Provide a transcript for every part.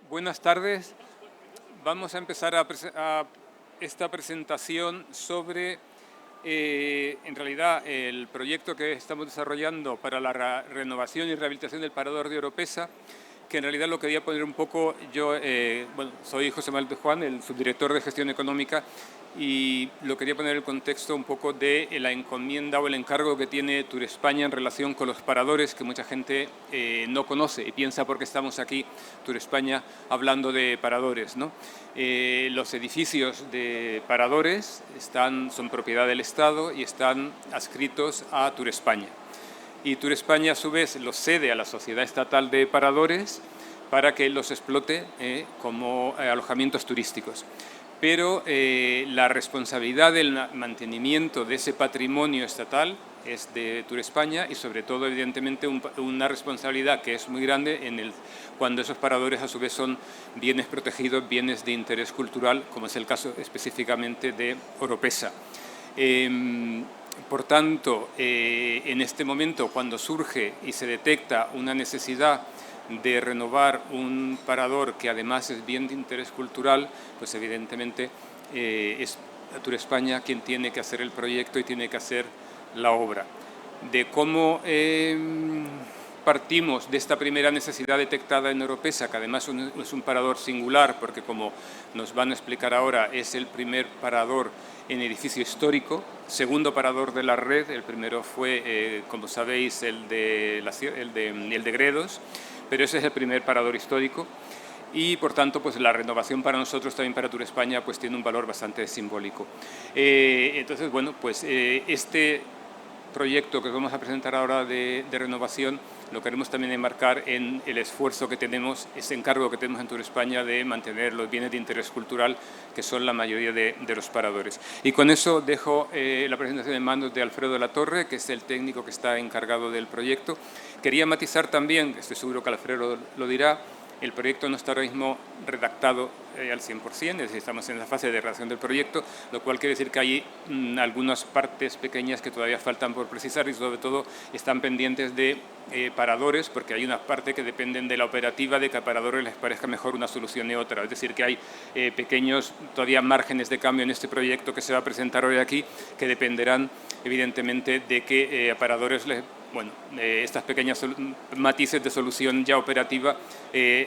Buenas tardes. Vamos a empezar esta presentación sobre, en realidad, el proyecto que estamos desarrollando para la renovación y rehabilitación del Parador de Oropesa, que en realidad lo quería poner un poco, yo soy José Manuel de Juan, el subdirector de Gestión Económica, y lo quería poner en el contexto un poco de la encomienda o el encargo que tiene Turespaña en relación con los paradores, que mucha gente no conoce y piensa porque estamos aquí, Turespaña, hablando de paradores, ¿no? Los edificios de paradores son propiedad del Estado y están adscritos a Turespaña. Y Turespaña, a su vez, los cede a la Sociedad Estatal de Paradores para que los explote como alojamientos turísticos. Pero la responsabilidad del mantenimiento de ese patrimonio estatal es de Turespaña y, sobre todo, evidentemente, una responsabilidad que es muy grande cuando esos paradores, a su vez, son bienes protegidos, bienes de interés cultural, como es el caso específicamente de Oropesa. Por tanto, en este momento, cuando surge y se detecta una necesidad de renovar un parador que además es bien de interés cultural, pues evidentemente es Turespaña quien tiene que hacer el proyecto y tiene que hacer la obra. De cómo partimos de esta primera necesidad detectada en Oropesa, que además es un parador singular, porque como nos van a explicar ahora, es el primer parador en edificio histórico, segundo parador de la red. El primero fue, como sabéis, el de Gredos, pero ese es el primer parador histórico y, por tanto, pues la renovación para nosotros, también para Turespaña, pues tiene un valor bastante simbólico. Entonces, bueno, pues este proyecto que os vamos a presentar ahora de renovación lo queremos también enmarcar en el esfuerzo que tenemos, ese encargo que tenemos en Turespaña de mantener los bienes de interés cultural, que son la mayoría de los paradores. Y con eso dejo la presentación en manos de Alfredo de la Torre, que es el técnico que está encargado del proyecto. Quería matizar también, estoy seguro que Alfredo lo dirá, el proyecto no está ahora mismo redactado al 100%, es decir, estamos en la fase de redacción del proyecto, lo cual quiere decir que hay algunas partes pequeñas que todavía faltan por precisar y, sobre todo, están pendientes de paradores, porque hay una parte que dependen de la operativa, de que a paradores les parezca mejor una solución y otra. Es decir, que hay pequeños todavía márgenes de cambio en este proyecto que se va a presentar hoy aquí, que dependerán evidentemente de que a paradores estas pequeñas matices de solución ya operativa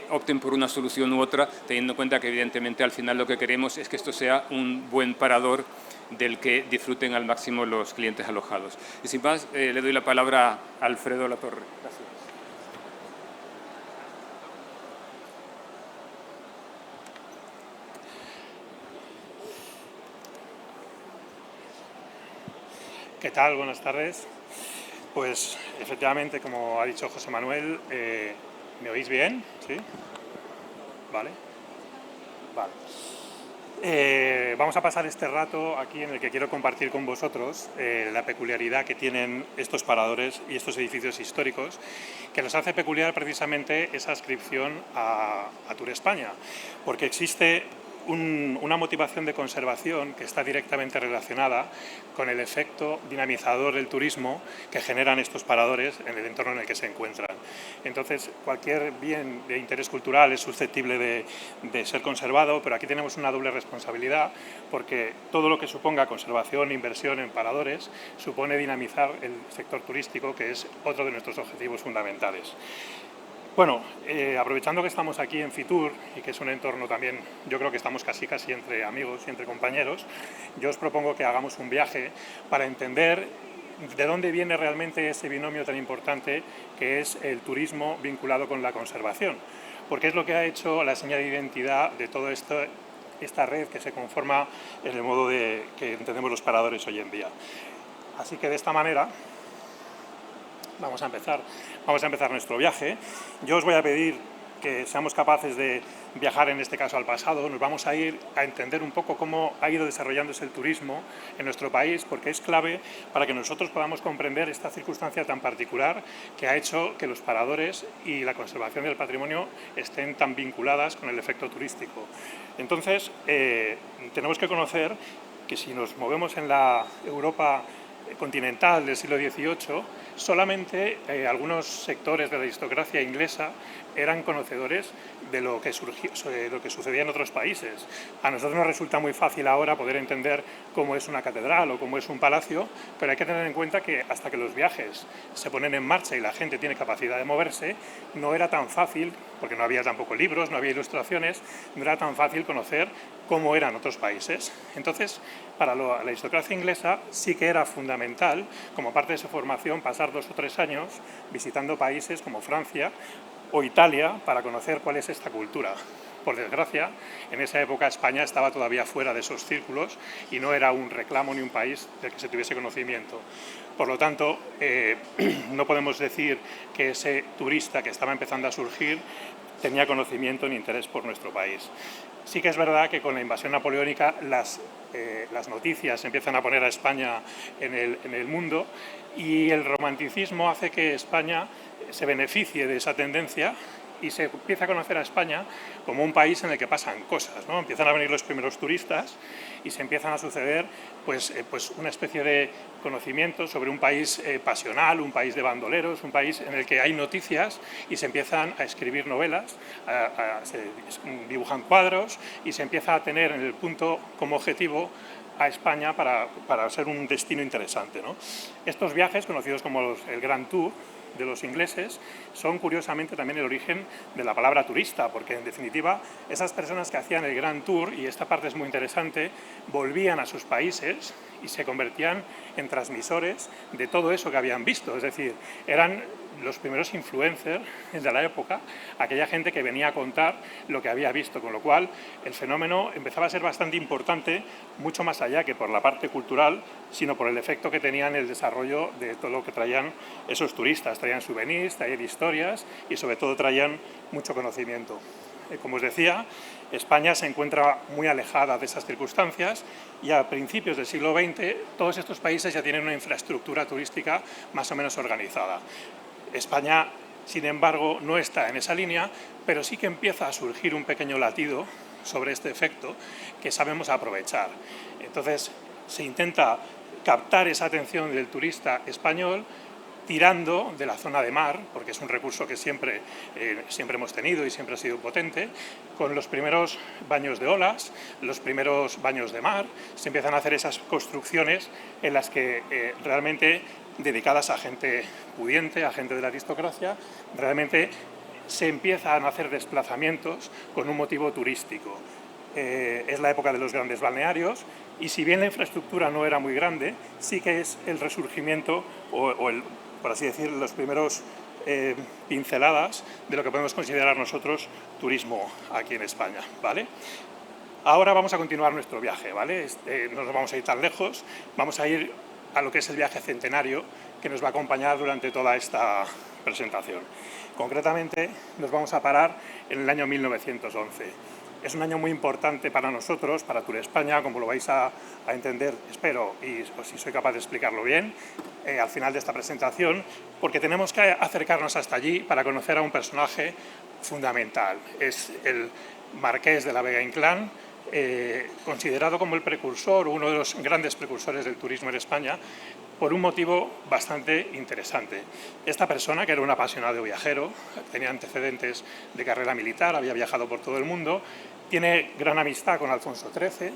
opten por una solución u otra, teniendo en cuenta que evidentemente al final lo que queremos es que esto sea un buen parador del que disfruten al máximo los clientes alojados. Y sin más, le doy la palabra a Alfredo La Torre. Gracias. ¿Qué tal? Buenas tardes. Pues efectivamente, como ha dicho José Manuel, ¿me oís bien? ¿Sí? Vale. Vamos a pasar este rato aquí en el que quiero compartir con vosotros la peculiaridad que tienen estos paradores y estos edificios históricos, que los hace peculiar precisamente esa adscripción a Turespaña, porque existe una motivación de conservación que está directamente relacionada con el efecto dinamizador del turismo que generan estos paradores en el entorno en el que se encuentran. Entonces, cualquier bien de interés cultural es susceptible de ser conservado, pero aquí tenemos una doble responsabilidad, porque todo lo que suponga conservación e inversión en paradores supone dinamizar el sector turístico, que es otro de nuestros objetivos fundamentales. Bueno, aprovechando que estamos aquí en Fitur y que es un entorno también, yo creo que estamos casi entre amigos y entre compañeros, yo os propongo que hagamos un viaje para entender de dónde viene realmente ese binomio tan importante que es el turismo vinculado con la conservación, porque es lo que ha hecho la señal de identidad de toda esta red que se conforma en el modo que entendemos los paradores hoy en día. Así que de esta manera vamos a empezar nuestro viaje. Yo os voy a pedir que seamos capaces de viajar, en este caso, al pasado. Nos vamos a ir a entender un poco cómo ha ido desarrollándose el turismo en nuestro país, porque es clave para que nosotros podamos comprender esta circunstancia tan particular que ha hecho que los paradores y la conservación del patrimonio estén tan vinculadas con el efecto turístico. Entonces, tenemos que conocer que si nos movemos en la Europa continental del siglo XVIII, solamente algunos sectores de la aristocracia inglesa eran conocedores de lo que sucedía en otros países. A nosotros nos resulta muy fácil ahora poder entender cómo es una catedral o cómo es un palacio, pero hay que tener en cuenta que hasta que los viajes se ponen en marcha y la gente tiene capacidad de moverse, no era tan fácil, porque no había tampoco libros, no había ilustraciones, no era tan fácil conocer cómo eran otros países. Entonces, para la aristocracia inglesa sí que era fundamental, como parte de su formación, pasar 2 o 3 años visitando países como Francia o Italia para conocer cuál es esta cultura. Por desgracia, en esa época España estaba todavía fuera de esos círculos y no era un reclamo ni un país del que se tuviese conocimiento. Por lo tanto, no podemos decir que ese turista que estaba empezando a surgir tenía conocimiento ni interés por nuestro país. Sí que es verdad que con la invasión napoleónica las noticias empiezan a poner a España en el mundo y el romanticismo hace que España se beneficie de esa tendencia y se empieza a conocer a España como un país en el que pasan cosas, ¿no? Empiezan a venir los primeros turistas y se empiezan a suceder pues una especie de conocimiento sobre un país pasional, un país de bandoleros, un país en el que hay noticias y se empiezan a escribir novelas, se dibujan cuadros y se empieza a tener en el punto como objetivo a España para ser un destino interesante, ¿no? Estos viajes, conocidos como el Grand Tour de los ingleses, son curiosamente también el origen de la palabra turista, porque en definitiva esas personas que hacían el Grand Tour, y esta parte es muy interesante, volvían a sus países y se convertían en transmisores de todo eso que habían visto, es decir, eran los primeros influencers de la época, aquella gente que venía a contar lo que había visto, con lo cual el fenómeno empezaba a ser bastante importante, mucho más allá que por la parte cultural, sino por el efecto que tenía en el desarrollo de todo lo que traían esos turistas. Traían souvenirs, traían historias y sobre todo traían mucho conocimiento. Como os decía, España se encuentra muy alejada de esas circunstancias y a principios del siglo XX todos estos países ya tienen una infraestructura turística más o menos organizada. España, sin embargo, no está en esa línea, pero sí que empieza a surgir un pequeño latido sobre este efecto que sabemos aprovechar. Entonces, se intenta captar esa atención del turista español tirando de la zona de mar, porque es un recurso que siempre hemos tenido y siempre ha sido potente, con los primeros baños de olas, los primeros baños de mar, se empiezan a hacer esas construcciones en las que realmente dedicadas a gente pudiente, a gente de la aristocracia, realmente se empiezan a hacer desplazamientos con un motivo turístico. Es la época de los grandes balnearios y si bien la infraestructura no era muy grande, sí que es el resurgimiento por así decir, los primeros pinceladas de lo que podemos considerar nosotros turismo aquí en España, ¿vale? Ahora vamos a continuar nuestro viaje, ¿vale? No nos vamos a ir tan lejos, vamos a ir a lo que es el viaje centenario que nos va a acompañar durante toda esta presentación. Concretamente, nos vamos a parar en el año 1911. Es un año muy importante para nosotros, para Turespaña, como lo vais a entender, espero, y si soy capaz de explicarlo bien, al final de esta presentación, porque tenemos que acercarnos hasta allí para conocer a un personaje fundamental. Es el Marqués de la Vega-Inclán, considerado como el precursor, uno de los grandes precursores del turismo en España, por un motivo bastante interesante. Esta persona, que era un apasionado viajero, tenía antecedentes de carrera militar, había viajado por todo el mundo, tiene gran amistad con Alfonso XIII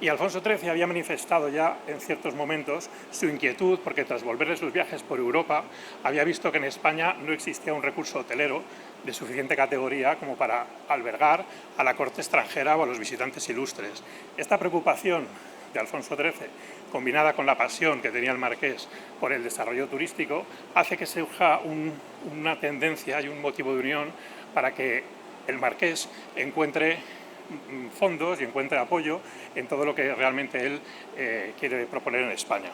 y Alfonso XIII había manifestado ya en ciertos momentos su inquietud porque tras volver de sus viajes por Europa había visto que en España no existía un recurso hotelero de suficiente categoría como para albergar a la corte extranjera o a los visitantes ilustres. Esta preocupación de Alfonso XIII, combinada con la pasión que tenía el marqués por el desarrollo turístico, hace que surja una tendencia y un motivo de unión para que el marqués encuentre fondos y encuentre apoyo en todo lo que realmente él quiere proponer en España.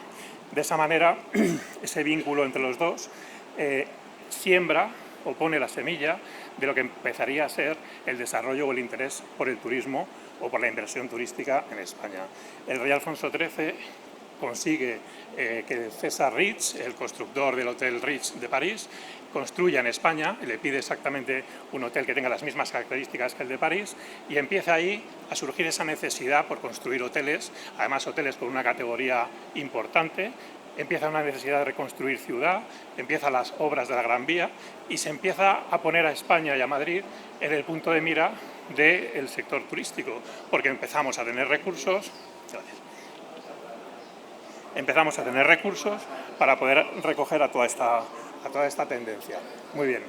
De esa manera, ese vínculo entre los dos siembra o pone la semilla de lo que empezaría a ser el desarrollo o el interés por el turismo o por la inversión turística en España. El rey Alfonso XIII consigue que César Ritz, el constructor del Hotel Ritz de París, construya en España, le pide exactamente un hotel que tenga las mismas características que el de París, y empieza ahí a surgir esa necesidad por construir hoteles, además hoteles con una categoría importante, empieza una necesidad de reconstruir ciudad, empiezan las obras de la Gran Vía y se empieza a poner a España y a Madrid en el punto de mira del sector turístico, porque empezamos a tener recursos, para poder recoger a toda esta tendencia. Muy bien.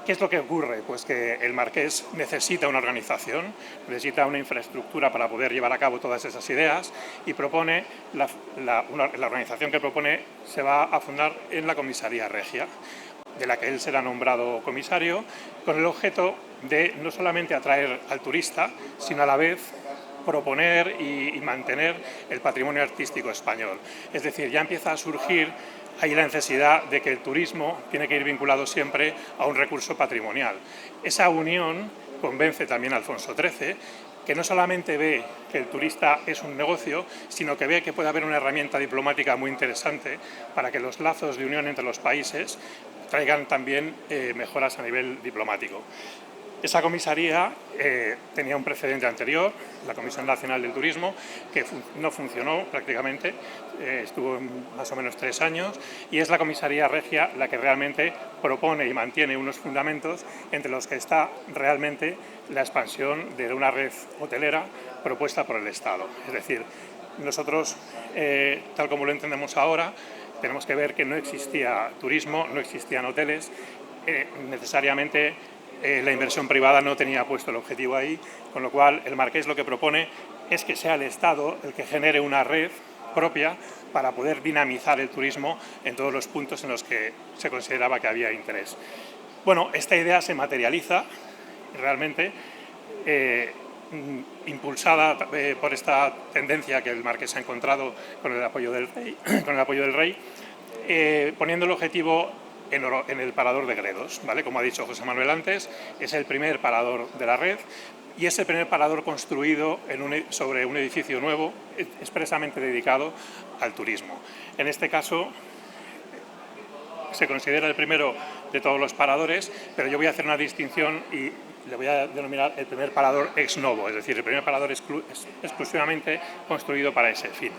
¿Qué es lo que ocurre? Pues que el Marqués necesita una organización, necesita una infraestructura para poder llevar a cabo todas esas ideas y propone, la organización que propone se va a fundar en la Comisaría Regia, de la que él será nombrado comisario, con el objeto de no solamente atraer al turista, sino a la vez proponer y mantener el patrimonio artístico español. Es decir, ya empieza a surgir hay la necesidad de que el turismo tiene que ir vinculado siempre a un recurso patrimonial. Esa unión convence también a Alfonso XIII, que no solamente ve que el turista es un negocio, sino que ve que puede haber una herramienta diplomática muy interesante para que los lazos de unión entre los países traigan también mejoras a nivel diplomático. Esa comisaría tenía un precedente anterior, la Comisión Nacional del Turismo, que no funcionó prácticamente, estuvo más o menos 3 años, y es la Comisaría Regia la que realmente propone y mantiene unos fundamentos entre los que está realmente la expansión de una red hotelera propuesta por el Estado. Es decir, nosotros, tal como lo entendemos ahora, tenemos que ver que no existía turismo, no existían hoteles, necesariamente la inversión privada no tenía puesto el objetivo ahí, con lo cual el Marqués lo que propone es que sea el Estado el que genere una red propia para poder dinamizar el turismo en todos los puntos en los que se consideraba que había interés. Bueno, esta idea se materializa realmente impulsada por esta tendencia que el Marqués ha encontrado con el apoyo del rey, poniendo el objetivo en el parador de Gredos, ¿vale? Como ha dicho José Manuel antes, es el primer parador de la red y es el primer parador construido sobre un edificio nuevo expresamente dedicado al turismo. En este caso se considera el primero de todos los paradores, pero yo voy a hacer una distinción y le voy a denominar el primer parador ex novo, es decir, el primer parador exclusivamente construido para ese fin.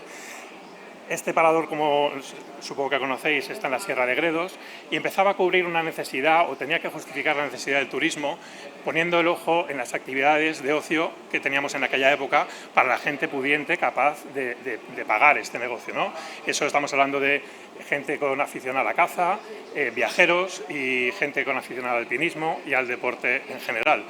Este parador, como supongo que conocéis, está en la Sierra de Gredos y empezaba a cubrir una necesidad, o tenía que justificar la necesidad del turismo, poniendo el ojo en las actividades de ocio que teníamos en aquella época para la gente pudiente capaz de pagar este negocio, ¿no? Eso estamos hablando de gente con afición a la caza, viajeros y gente con afición al alpinismo y al deporte en general.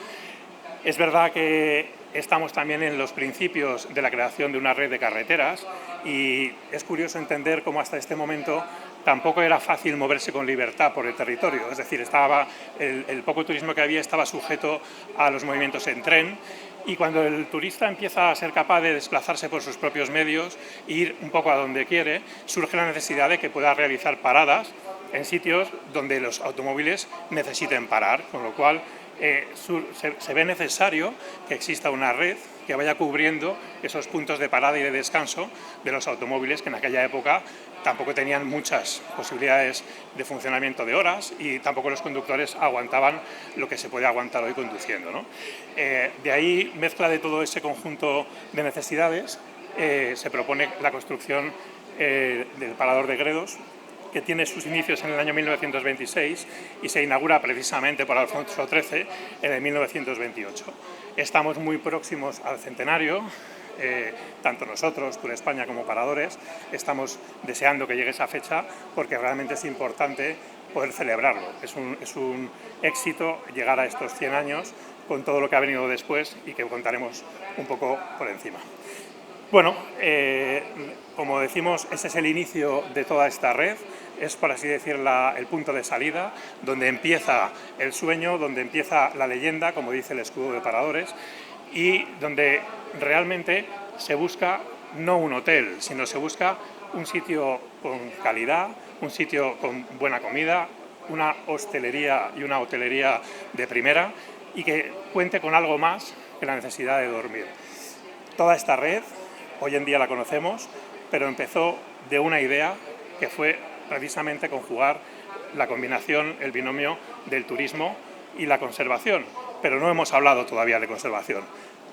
Es verdad que estamos también en los principios de la creación de una red de carreteras y es curioso entender cómo hasta este momento tampoco era fácil moverse con libertad por el territorio. Es decir, el poco turismo que había estaba sujeto a los movimientos en tren y cuando el turista empieza a ser capaz de desplazarse por sus propios medios e ir un poco a donde quiere, surge la necesidad de que pueda realizar paradas en sitios donde los automóviles necesiten parar, con lo cual se ve necesario que exista una red que vaya cubriendo esos puntos de parada y de descanso de los automóviles que en aquella época tampoco tenían muchas posibilidades de funcionamiento de horas y tampoco los conductores aguantaban lo que se puede aguantar hoy conduciendo, ¿no? De ahí, mezcla de todo ese conjunto de necesidades, se propone la construcción del parador de Gredos, que tiene sus inicios en el año 1926 y se inaugura precisamente por Alfonso XIII en el 1928. Estamos muy próximos al centenario, tanto nosotros, Tour España, como Paradores, estamos deseando que llegue esa fecha porque realmente es importante poder celebrarlo. Es un éxito llegar a estos 100 años con todo lo que ha venido después y que contaremos un poco por encima. Bueno, como decimos, ese es el inicio de toda esta red, es, por así decir, el punto de salida, donde empieza el sueño, donde empieza la leyenda, como dice el escudo de Paradores, y donde realmente se busca no un hotel, sino se busca un sitio con calidad, un sitio con buena comida, una hostelería y una hotelería de primera y que cuente con algo más que la necesidad de dormir. Toda esta red hoy en día la conocemos, pero empezó de una idea que fue precisamente conjugar la combinación, el binomio del turismo y la conservación. Pero no hemos hablado todavía de conservación.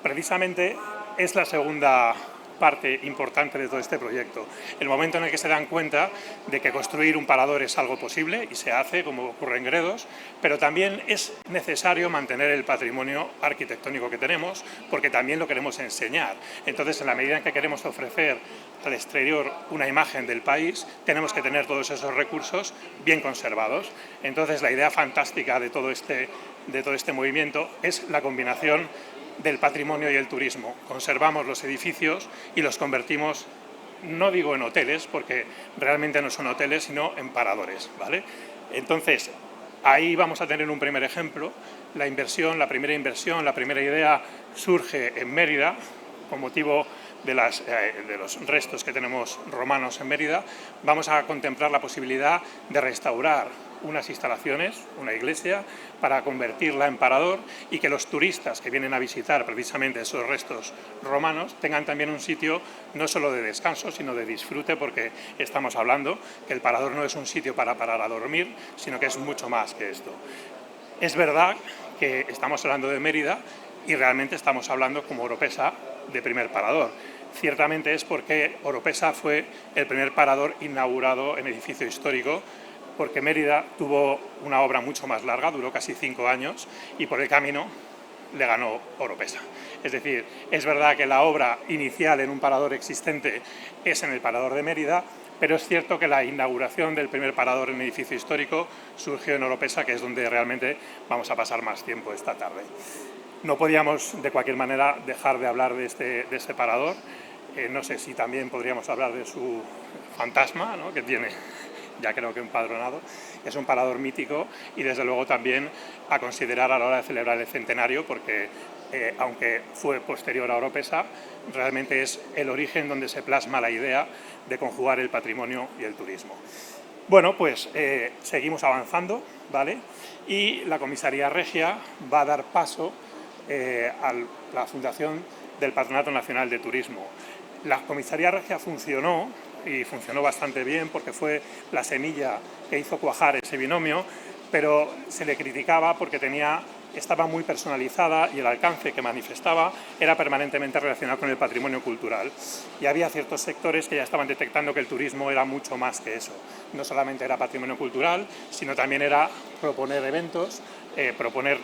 Precisamente es la segunda parte importante de todo este proyecto. El momento en el que se dan cuenta de que construir un parador es algo posible y se hace, como ocurre en Gredos, pero también es necesario mantener el patrimonio arquitectónico que tenemos, porque también lo queremos enseñar. Entonces, en la medida en que queremos ofrecer al exterior una imagen del país, tenemos que tener todos esos recursos bien conservados. Entonces, la idea fantástica de todo este movimiento es la combinación del patrimonio y el turismo. Conservamos los edificios y los convertimos, no digo en hoteles, porque realmente no son hoteles, sino en paradores, ¿vale? Entonces, ahí vamos a tener un primer ejemplo. La primera idea surge en Mérida, con motivo de los restos que tenemos romanos en Mérida. Vamos a contemplar la posibilidad de restaurar unas instalaciones, una iglesia, para convertirla en parador y que los turistas que vienen a visitar precisamente esos restos romanos tengan también un sitio no solo de descanso, sino de disfrute, porque estamos hablando que el parador no es un sitio para parar a dormir, sino que es mucho más que esto. Es verdad que estamos hablando de Mérida y realmente estamos hablando, como Oropesa, de primer parador. Ciertamente es porque Oropesa fue el primer parador inaugurado en edificio histórico, porque Mérida tuvo una obra mucho más larga, duró casi 5 años, y por el camino le ganó Oropesa. Es decir, es verdad que la obra inicial en un parador existente es en el parador de Mérida, pero es cierto que la inauguración del primer parador en edificio histórico surgió en Oropesa, que es donde realmente vamos a pasar más tiempo esta tarde. No podíamos, de cualquier manera, dejar de hablar de este parador. No sé si también podríamos hablar de su fantasma, ¿no?, que tiene, ya creo que empadronado. Es un parador mítico y, desde luego, también a considerar a la hora de celebrar el centenario, porque, aunque fue posterior a Oropesa, realmente es el origen donde se plasma la idea de conjugar el patrimonio y el turismo. Bueno, pues seguimos avanzando, ¿vale? Y la Comisaría Regia va a dar paso a la fundación del Patronato Nacional de Turismo. La Comisaría Regia funcionó, y funcionó bastante bien, porque fue la semilla que hizo cuajar ese binomio, pero se le criticaba porque estaba muy personalizada y el alcance que manifestaba era permanentemente relacionado con el patrimonio cultural. Y había ciertos sectores que ya estaban detectando que el turismo era mucho más que eso. No solamente era patrimonio cultural, sino también era proponer eventos, proponer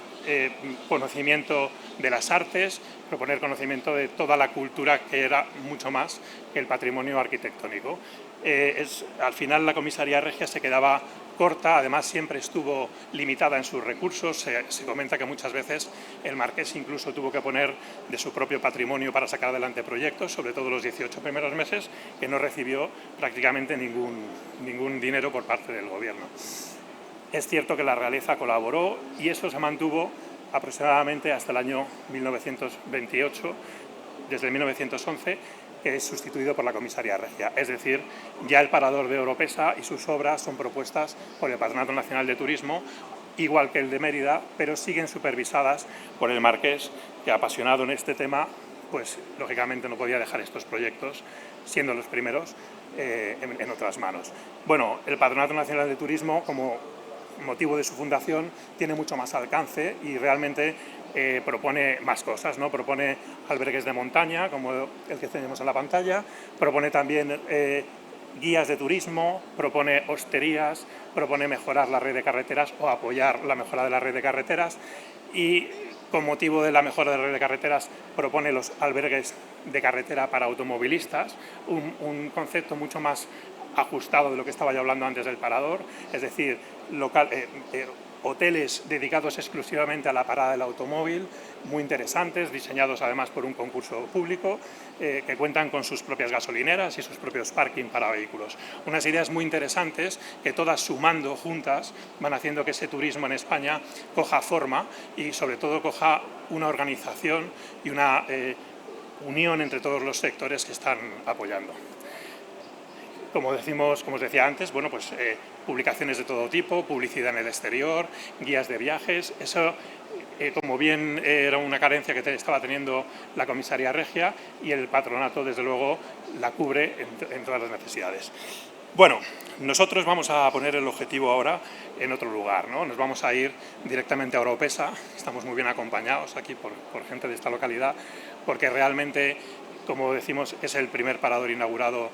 conocimiento de las artes, proponer conocimiento de toda la cultura, que era mucho más que el patrimonio arquitectónico. Al final la Comisaría Regia se quedaba corta, además siempre estuvo limitada en sus recursos. Se comenta que muchas veces el marqués incluso tuvo que poner de su propio patrimonio para sacar adelante proyectos, sobre todo los 18 primeros meses, que no recibió prácticamente ningún dinero por parte del gobierno. Es cierto que la realeza colaboró y eso se mantuvo aproximadamente hasta el año 1928, desde 1911, que es sustituido por la Comisaría Regia. Es decir, ya el parador de Oropesa y sus obras son propuestas por el Patronato Nacional de Turismo, igual que el de Mérida, pero siguen supervisadas por el marqués, que, apasionado en este tema, pues lógicamente no podía dejar estos proyectos, siendo los primeros, en otras manos. Bueno, el Patronato Nacional de Turismo, como motivo de su fundación, tiene mucho más alcance y realmente propone más cosas, ¿no? Propone albergues de montaña, como el que tenemos en la pantalla, propone también guías de turismo, propone hosterías, propone mejorar la red de carreteras o apoyar la mejora de la red de carreteras, y con motivo de la mejora de la red de carreteras propone los albergues de carretera para automovilistas, un concepto mucho más ajustado de lo que estaba yo hablando antes del parador, es decir, hoteles dedicados exclusivamente a la parada del automóvil, muy interesantes, diseñados además por un concurso público, que cuentan con sus propias gasolineras y sus propios parking para vehículos. Unas ideas muy interesantes que, todas sumando juntas, van haciendo que ese turismo en España coja forma y sobre todo coja una organización y una unión entre todos los sectores que están apoyando. Como os decía antes, bueno, pues publicaciones de todo tipo, publicidad en el exterior, guías de viajes. Eso, como bien era una carencia que estaba teniendo la Comisaría Regia, y el patronato, desde luego, la cubre en todas las necesidades. Bueno, nosotros vamos a poner el objetivo ahora en otro lugar, ¿no? Nos vamos a ir directamente a Oropesa. Estamos muy bien acompañados aquí por gente de esta localidad, porque realmente Como decimos, es el primer parador inaugurado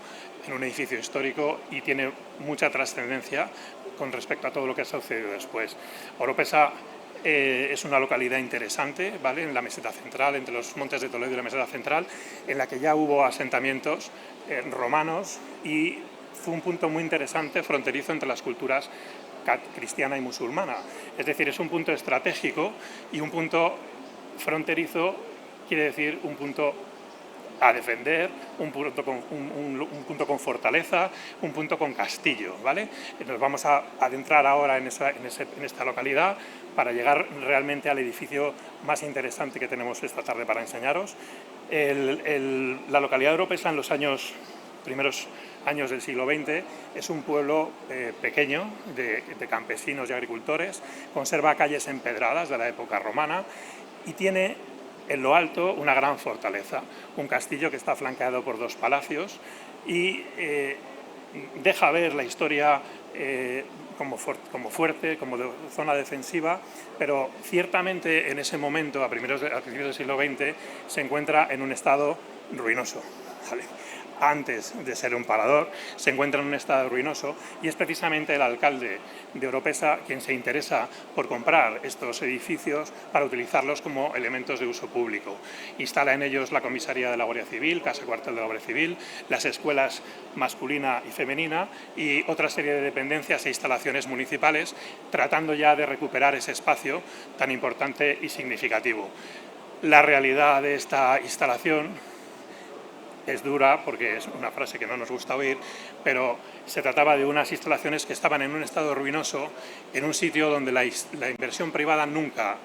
en un edificio histórico y tiene mucha trascendencia con respecto a todo lo que ha sucedido después. Oropesa es una localidad interesante, ¿vale?, en la meseta central, entre los Montes de Toledo y la meseta central, en la que ya hubo asentamientos romanos y fue un punto muy interesante fronterizo entre las culturas cristiana y musulmana. Es decir, es un punto estratégico y un punto fronterizo quiere decir un punto a defender, un punto con fortaleza, un punto con castillo, ¿vale? Nos vamos a adentrar ahora en esta localidad para llegar realmente al edificio más interesante que tenemos esta tarde para enseñaros. La localidad de Oropesa en los primeros años del siglo XX es un pueblo pequeño de campesinos y agricultores, conserva calles empedradas de la época romana y tiene en lo alto una gran fortaleza, un castillo que está flanqueado por 2 palacios y deja ver la historia como fuerte, como de zona defensiva, pero ciertamente en ese momento, a principios del siglo XX, se encuentra en un estado ruinoso, ¿vale? Antes de ser un parador, se encuentra en un estado ruinoso y es precisamente el alcalde de Oropesa quien se interesa por comprar estos edificios para utilizarlos como elementos de uso público. Instala en ellos la comisaría de la Guardia Civil, casa cuartel de la Guardia Civil, las escuelas masculina y femenina y otra serie de dependencias e instalaciones municipales, tratando ya de recuperar ese espacio tan importante y significativo. La realidad de esta instalación es dura porque es una frase que no nos gusta oír, pero se trataba de unas instalaciones que estaban en un estado ruinoso, en un sitio donde la inversión privada nunca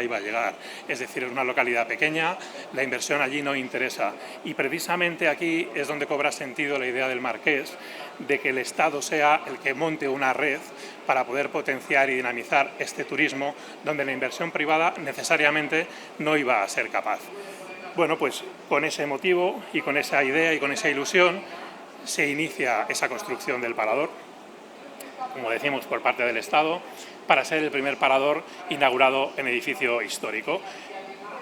iba a llegar. Es decir, es una localidad pequeña, la inversión allí no interesa. Y precisamente aquí es donde cobra sentido la idea del marqués de que el Estado sea el que monte una red para poder potenciar y dinamizar este turismo, donde la inversión privada necesariamente no iba a ser capaz. Bueno, pues con ese motivo y con esa idea y con esa ilusión se inicia esa construcción del parador, como decimos, por parte del Estado, para ser el primer parador inaugurado en edificio histórico.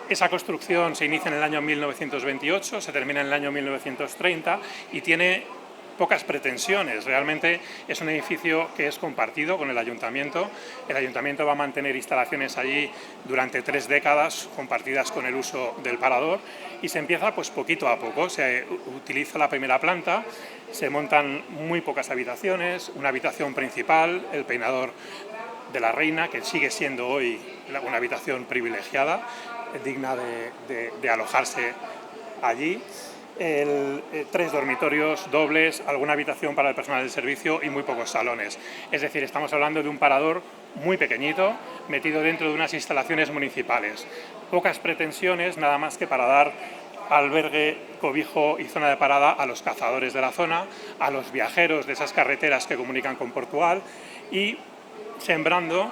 Esa construcción se inicia en el año 1928, se termina en el año 1930 y tiene pocas pretensiones. Realmente es un edificio que es compartido con el Ayuntamiento. El Ayuntamiento va a mantener instalaciones allí durante 3 décadas compartidas con el uso del parador y se empieza pues poquito a poco. Se utiliza la primera planta, se montan muy pocas habitaciones, una habitación principal, el peinador de la Reina, que sigue siendo hoy una habitación privilegiada, digna de alojarse allí. 3 dormitorios dobles, alguna habitación para el personal del servicio y muy pocos salones. Es decir, estamos hablando de un parador muy pequeñito, metido dentro de unas instalaciones municipales. Pocas pretensiones, nada más que para dar albergue, cobijo y zona de parada a los cazadores de la zona, a los viajeros de esas carreteras que comunican con Portugal y sembrando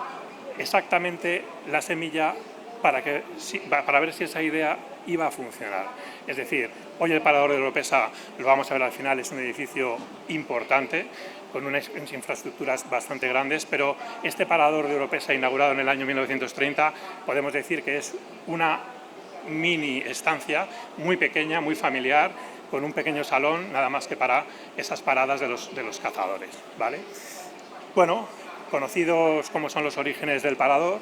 exactamente la semilla para ver si esa idea iba a funcionar. Es decir, hoy el parador de Oropesa, lo vamos a ver al final, es un edificio importante, con unas infraestructuras bastante grandes, pero este parador de Oropesa, inaugurado en el año 1930, podemos decir que es una mini estancia muy pequeña, muy familiar, con un pequeño salón, nada más que para esas paradas de los cazadores, ¿vale? Bueno, conocidos como son los orígenes del parador,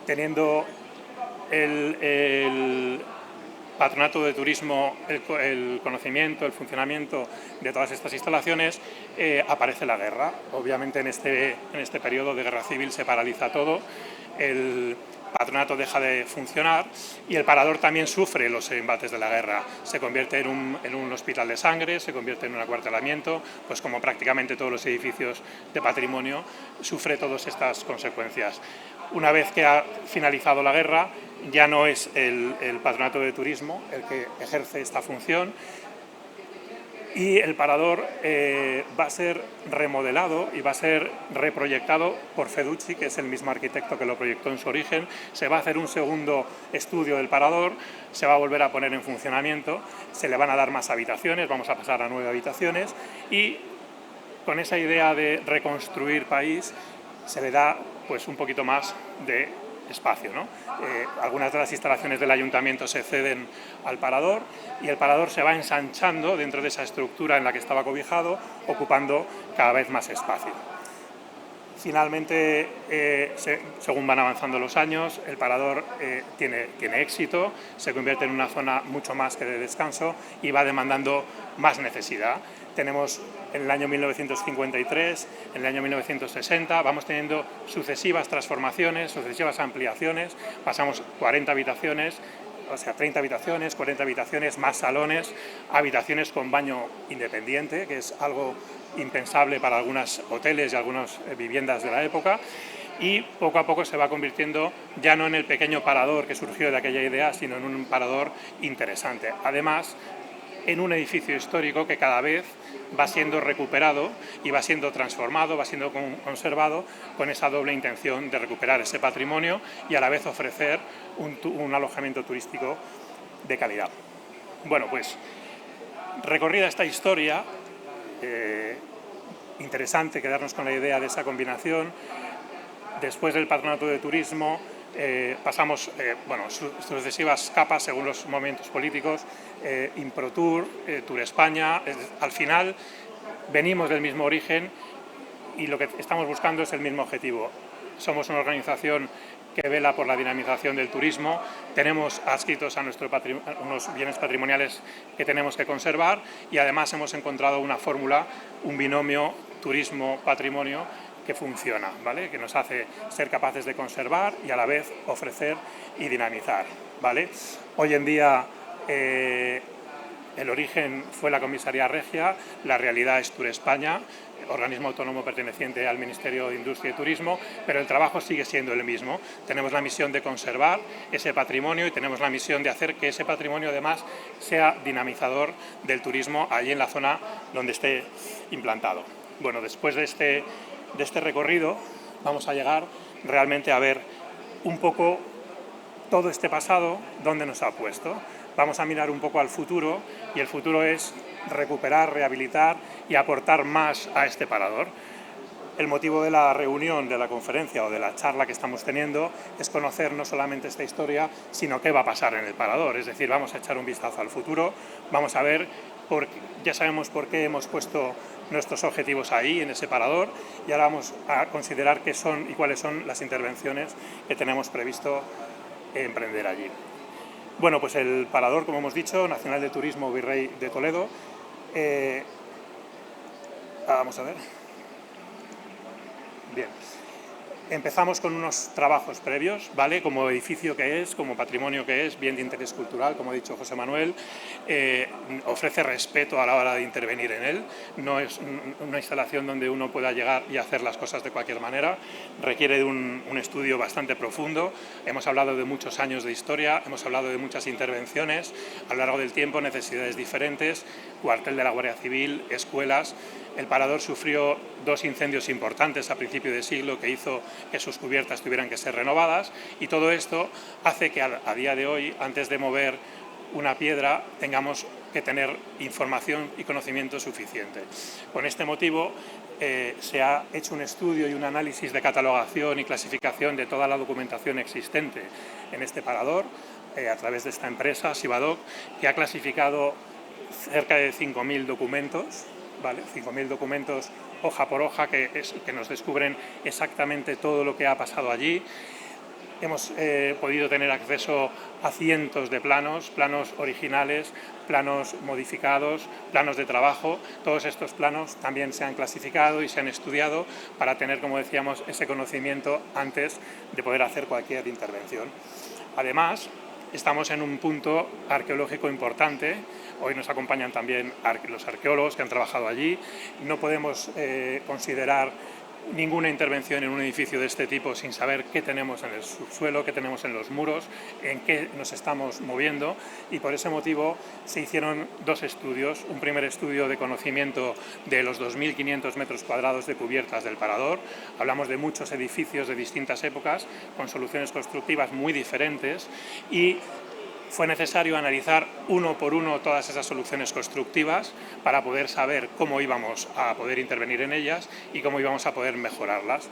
teniendo el Patronato de Turismo, el conocimiento, el funcionamiento de todas estas instalaciones, aparece la guerra. Obviamente en este periodo de guerra civil se paraliza todo, el patronato deja de funcionar y el parador también sufre los embates de la guerra. Se convierte en un hospital de sangre, se convierte en un acuartelamiento, pues como prácticamente todos los edificios de patrimonio, sufre todas estas consecuencias. Una vez que ha finalizado la guerra, ya no es el Patronato de Turismo el que ejerce esta función y el parador va a ser remodelado y va a ser reproyectado por Feducci, que es el mismo arquitecto que lo proyectó en su origen. Se va a hacer un segundo estudio del parador, se va a volver a poner en funcionamiento, se le van a dar más habitaciones, vamos a pasar a 9 habitaciones y con esa idea de reconstruir país se le da pues un poquito más de espacio, ¿no? Algunas de las instalaciones del ayuntamiento se ceden al parador y el parador se va ensanchando dentro de esa estructura en la que estaba cobijado, ocupando cada vez más espacio. Finalmente, según van avanzando los años, el parador tiene éxito, se convierte en una zona mucho más que de descanso y va demandando más necesidad. Tenemos en el año 1953, en el año 1960, vamos teniendo sucesivas transformaciones, sucesivas ampliaciones, pasamos 40 habitaciones, o sea, 30 habitaciones, 40 habitaciones, más salones, habitaciones con baño independiente, que es algo impensable para algunos hoteles y algunas viviendas de la época, y poco a poco se va convirtiendo ya no en el pequeño parador que surgió de aquella idea, sino en un parador interesante. Además, en un edificio histórico que cada vez va siendo recuperado y va siendo transformado, va siendo conservado con esa doble intención de recuperar ese patrimonio y a la vez ofrecer un alojamiento turístico de calidad. Bueno, pues recorrida esta historia, interesante quedarnos con la idea de esa combinación. Después del Patronato de Turismo pasamos sucesivas capas según los momentos políticos, Improtur, Tour España. Al final venimos del mismo origen y lo que estamos buscando es el mismo objetivo. Somos una organización que vela por la dinamización del turismo, tenemos adscritos a nuestro unos bienes patrimoniales que tenemos que conservar y además hemos encontrado una fórmula, un binomio turismo-patrimonio que funciona, ¿vale? Que nos hace ser capaces de conservar y a la vez ofrecer y dinamizar, ¿vale? Hoy en día el origen fue la Comisaría Regia, la realidad es Tour España, organismo autónomo perteneciente al Ministerio de Industria y Turismo, pero el trabajo sigue siendo el mismo. Tenemos la misión de conservar ese patrimonio y tenemos la misión de hacer que ese patrimonio además sea dinamizador del turismo allí en la zona donde esté implantado. Bueno, después de este recorrido vamos a llegar realmente a ver un poco todo este pasado, dónde nos ha puesto. Vamos a mirar un poco al futuro y el futuro es recuperar, rehabilitar y aportar más a este parador. El motivo de la reunión, de la conferencia o de la charla que estamos teniendo es conocer no solamente esta historia, sino qué va a pasar en el parador. Es decir, vamos a echar un vistazo al futuro, vamos a ver, ya sabemos por qué hemos puesto nuestros objetivos ahí, en ese parador, y ahora vamos a considerar qué son y cuáles son las intervenciones que tenemos previsto emprender allí. Bueno, pues el parador, como hemos dicho, Nacional de Turismo Virrey de Toledo. Vamos a ver. Bien. Empezamos con unos trabajos previos, ¿vale? Como edificio que es, como patrimonio que es, bien de interés cultural, como ha dicho José Manuel, ofrece respeto a la hora de intervenir en él, no es una instalación donde uno pueda llegar y hacer las cosas de cualquier manera, requiere de un estudio bastante profundo. Hemos hablado de muchos años de historia, hemos hablado de muchas intervenciones, a lo largo del tiempo necesidades diferentes, cuartel de la Guardia Civil, escuelas. El parador sufrió 2 incendios importantes a principio de siglo que hizo que sus cubiertas tuvieran que ser renovadas y todo esto hace que a día de hoy, antes de mover una piedra, tengamos que tener información y conocimiento suficiente. Con este motivo se ha hecho un estudio y un análisis de catalogación y clasificación de toda la documentación existente en este parador a través de esta empresa, Sivadoc, que ha clasificado cerca de 5.000 documentos, ¿vale? 5.000 documentos hoja por hoja que nos descubren exactamente todo lo que ha pasado allí. Hemos podido tener acceso a cientos de planos originales, planos modificados, planos de trabajo. Todos estos planos también se han clasificado y se han estudiado para tener, como decíamos, ese conocimiento antes de poder hacer cualquier intervención. Además, estamos en un punto arqueológico importante. Hoy nos acompañan también los arqueólogos que han trabajado allí. No podemos considerar ninguna intervención en un edificio de este tipo sin saber qué tenemos en el subsuelo, qué tenemos en los muros, en qué nos estamos moviendo, y por ese motivo se hicieron 2 estudios. Un primer estudio de conocimiento de los 2.500 metros cuadrados de cubiertas del parador. Hablamos de muchos edificios de distintas épocas con soluciones constructivas muy diferentes y fue necesario analizar uno por uno todas esas soluciones constructivas para poder saber cómo íbamos a poder intervenir en ellas y cómo íbamos a poder mejorarlas.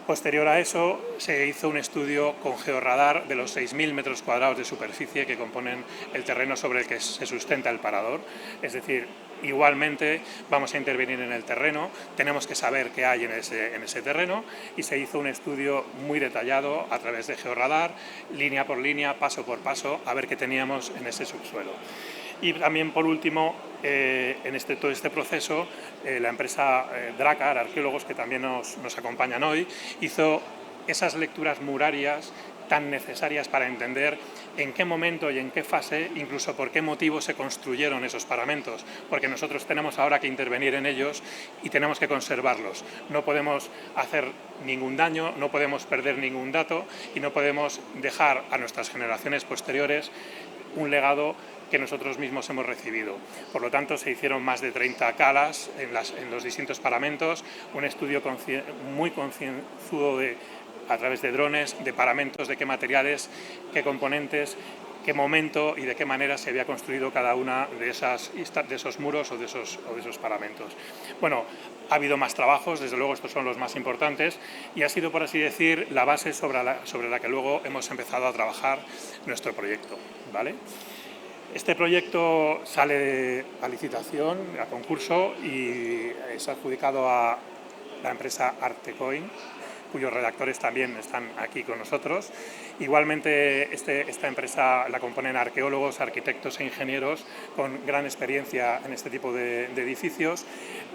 Posterior a eso, se hizo un estudio con georradar de los 6.000 metros cuadrados de superficie que componen el terreno sobre el que se sustenta el parador. Es decir, igualmente vamos a intervenir en el terreno, tenemos que saber qué hay en ese terreno, y se hizo un estudio muy detallado a través de georradar, línea por línea, paso por paso, a ver qué teníamos en ese subsuelo. Y también, por último, en todo este proceso, la empresa Dracar, arqueólogos que también nos acompañan hoy, hizo esas lecturas murarias tan necesarias para entender en qué momento y en qué fase, incluso por qué motivo se construyeron esos paramentos, porque nosotros tenemos ahora que intervenir en ellos y tenemos que conservarlos. No podemos hacer ningún daño, no podemos perder ningún dato y no podemos dejar a nuestras generaciones posteriores un legado que nosotros mismos hemos recibido. Por lo tanto, se hicieron más de 30 calas en los distintos paramentos, un estudio muy concienzudo a través de drones, de paramentos, de qué materiales, qué componentes, qué momento y de qué manera se había construido cada una de esos muros o de esos paramentos. Bueno, ha habido más trabajos, desde luego estos son los más importantes, y ha sido, por así decir, la base sobre la que luego hemos empezado a trabajar nuestro proyecto, ¿vale? Este proyecto sale a licitación, a concurso, y es adjudicado a la empresa Artecoin, cuyos redactores también están aquí con nosotros. Igualmente, esta empresa la componen arqueólogos, arquitectos e ingenieros con gran experiencia en este tipo de edificios,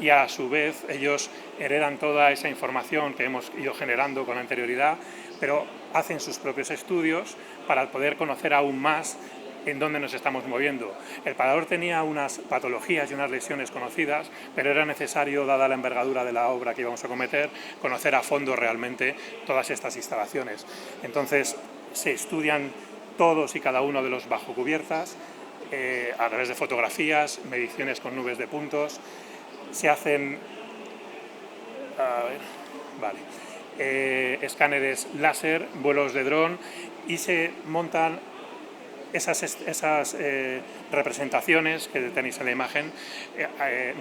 y a su vez ellos heredan toda esa información que hemos ido generando con anterioridad, pero hacen sus propios estudios para poder conocer aún más en dónde nos estamos moviendo. El parador tenía unas patologías y unas lesiones conocidas, pero era necesario, dada la envergadura de la obra que íbamos a cometer, conocer a fondo realmente todas estas instalaciones. Entonces, se estudian todos y cada uno de los bajocubiertas a través de fotografías, mediciones con nubes de puntos, se hacen escáneres láser, vuelos de dron, y se montan esas representaciones que tenéis en la imagen,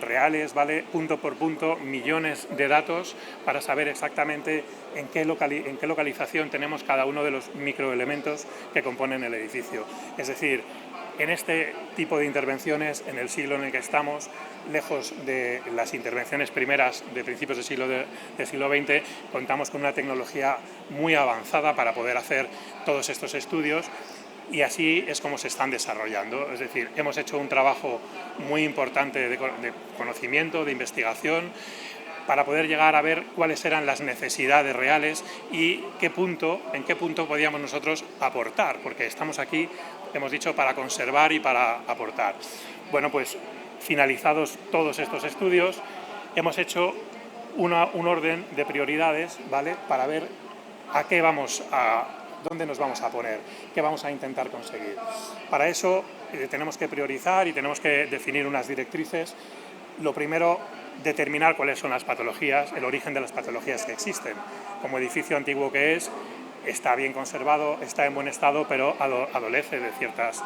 reales, ¿vale? Punto por punto, millones de datos para saber exactamente en qué localización tenemos cada uno de los microelementos que componen el edificio. Es decir, en este tipo de intervenciones, en el siglo en el que estamos, lejos de las intervenciones primeras de principios del siglo XX, contamos con una tecnología muy avanzada para poder hacer todos estos estudios, y así es como se están desarrollando. Es decir, hemos hecho un trabajo muy importante de conocimiento, de investigación, para poder llegar a ver cuáles eran las necesidades reales y en qué punto podíamos nosotros aportar, porque estamos aquí, hemos dicho, para conservar y para aportar. Bueno, pues finalizados todos estos estudios, hemos hecho un orden de prioridades, ¿vale?, para ver dónde nos vamos a poner, qué vamos a intentar conseguir. Para eso tenemos que priorizar y tenemos que definir unas directrices. Lo primero, determinar cuáles son las patologías, el origen de las patologías que existen. Como edificio antiguo que es, está bien conservado, está en buen estado, pero adolece de ciertas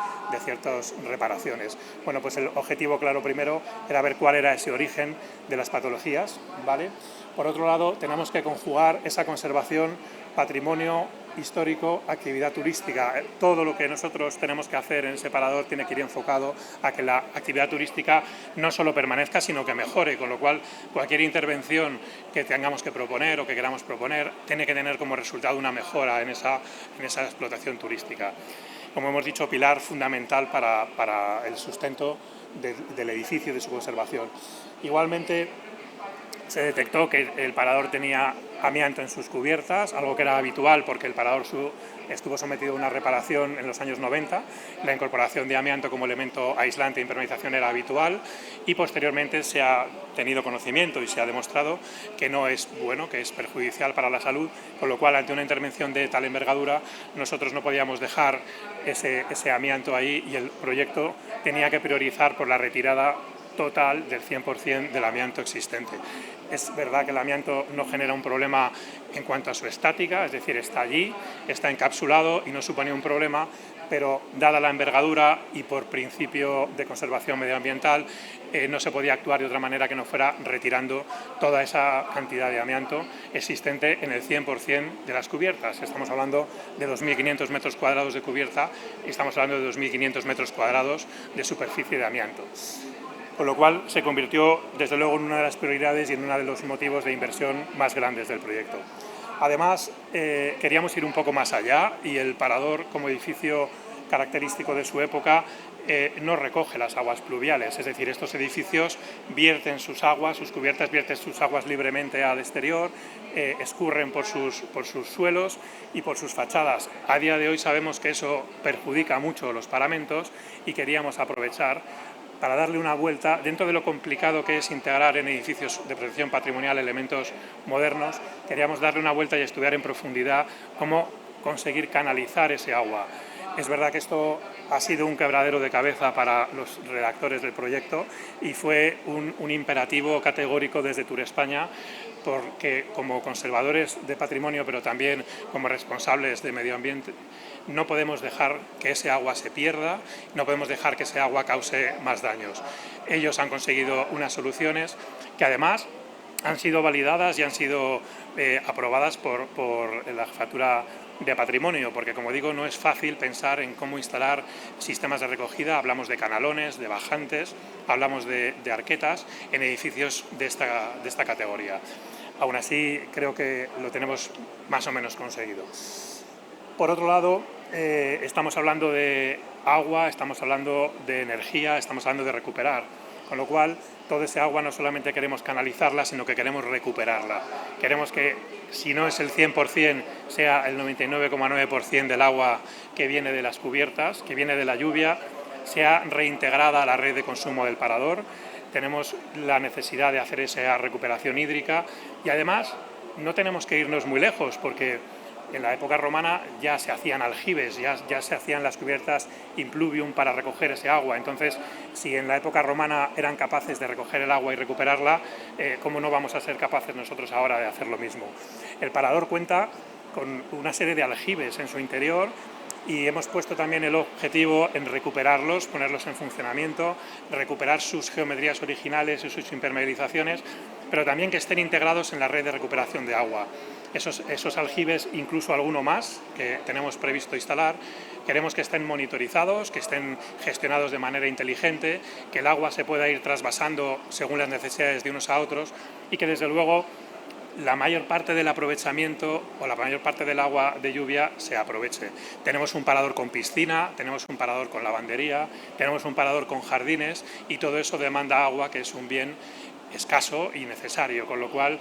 reparaciones. Bueno, pues el objetivo claro primero era ver cuál era ese origen de las patologías, ¿vale? Por otro lado, tenemos que conjugar esa conservación, patrimonio histórico, actividad turística. Todo lo que nosotros tenemos que hacer en ese parador tiene que ir enfocado a que la actividad turística no solo permanezca, sino que mejore, con lo cual cualquier intervención que tengamos que proponer o que queramos proponer tiene que tener como resultado una mejora en esa explotación turística. Como hemos dicho, pilar fundamental para el sustento del edificio y de su conservación. Igualmente, se detectó que el parador tenía amianto en sus cubiertas, algo que era habitual porque el parador estuvo sometido a una reparación en los años 90. La incorporación de amianto como elemento aislante e impermeabilización era habitual, y posteriormente se ha tenido conocimiento y se ha demostrado que no es bueno, que es perjudicial para la salud, con lo cual, ante una intervención de tal envergadura, nosotros no podíamos dejar ese amianto ahí, y el proyecto tenía que priorizar por la retirada total del 100% del amianto existente. Es verdad que el amianto no genera un problema en cuanto a su estática, es decir, está allí, está encapsulado y no supone un problema, pero dada la envergadura y por principio de conservación medioambiental, no se podía actuar de otra manera que no fuera retirando toda esa cantidad de amianto existente en el 100% de las cubiertas. Estamos hablando de 2.500 metros cuadrados de cubierta y estamos hablando de 2.500 metros cuadrados de superficie de amianto. Con lo cual se convirtió, desde luego, en una de las prioridades y en uno de los motivos de inversión más grandes del proyecto. Además, queríamos ir un poco más allá y el parador, como edificio característico de su época, no recoge las aguas pluviales, es decir, estos edificios vierten sus aguas, sus cubiertas vierten sus aguas libremente al exterior, escurren por sus suelos y por sus fachadas. A día de hoy sabemos que eso perjudica mucho los paramentos y queríamos aprovechar para darle una vuelta, dentro de lo complicado que es integrar en edificios de protección patrimonial elementos modernos, queríamos darle una vuelta y estudiar en profundidad cómo conseguir canalizar ese agua. Es verdad que esto ha sido un quebradero de cabeza para los redactores del proyecto y fue un imperativo categórico desde Turespaña, porque como conservadores de patrimonio, pero también como responsables de medio ambiente, no podemos dejar que ese agua se pierda, no podemos dejar que ese agua cause más daños. Ellos han conseguido unas soluciones que además han sido validadas y han sido aprobadas por la Jefatura de Patrimonio, porque, como digo, no es fácil pensar en cómo instalar sistemas de recogida. Hablamos de canalones, de bajantes, hablamos de arquetas en edificios de esta categoría. Aún así, creo que lo tenemos más o menos conseguido. Por otro lado, estamos hablando de agua, estamos hablando de energía, estamos hablando de recuperar, con lo cual toda esa agua no solamente queremos canalizarla, sino que queremos recuperarla. Queremos que, si no es el 100%, sea el 99,9% del agua que viene de las cubiertas, que viene de la lluvia, sea reintegrada a la red de consumo del parador. Tenemos la necesidad de hacer esa recuperación hídrica y además no tenemos que irnos muy lejos, porque en la época romana ya se hacían aljibes, ya se hacían las cubiertas impluvium para recoger ese agua. Entonces, si en la época romana eran capaces de recoger el agua y recuperarla, ¿cómo no vamos a ser capaces nosotros ahora de hacer lo mismo? El parador cuenta con una serie de aljibes en su interior y hemos puesto también el objetivo en recuperarlos, ponerlos en funcionamiento, recuperar sus geometrías originales y sus impermeabilizaciones, pero también que estén integrados en la red de recuperación de agua. Esos aljibes, incluso alguno más que tenemos previsto instalar, queremos que estén monitorizados, que estén gestionados de manera inteligente, que el agua se pueda ir trasvasando según las necesidades de unos a otros y que, desde luego, la mayor parte del aprovechamiento o la mayor parte del agua de lluvia se aproveche. Tenemos un parador con piscina, tenemos un parador con lavandería, tenemos un parador con jardines y todo eso demanda agua, que es un bien escaso y necesario, con lo cual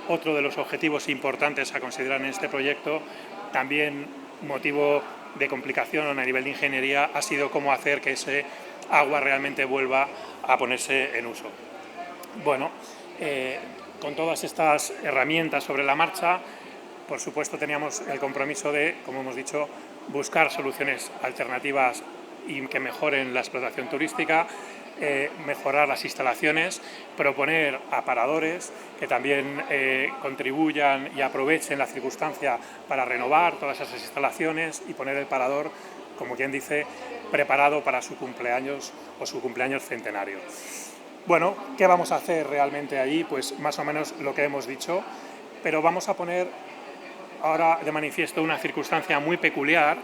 otro de los objetivos importantes a considerar en este proyecto, también motivo de complicación a nivel de ingeniería, ha sido cómo hacer que ese agua realmente vuelva a ponerse en uso. Bueno, con todas estas herramientas sobre la marcha, por supuesto teníamos el compromiso de, como hemos dicho, buscar soluciones alternativas y que mejoren la explotación turística, mejorar las instalaciones, proponer aparadores que también contribuyan y aprovechen la circunstancia para renovar todas esas instalaciones y poner el parador, como quien dice, preparado para su cumpleaños o su cumpleaños centenario. Bueno, ¿qué vamos a hacer realmente allí? Pues más o menos lo que hemos dicho, pero vamos a poner ahora de manifiesto una circunstancia muy peculiar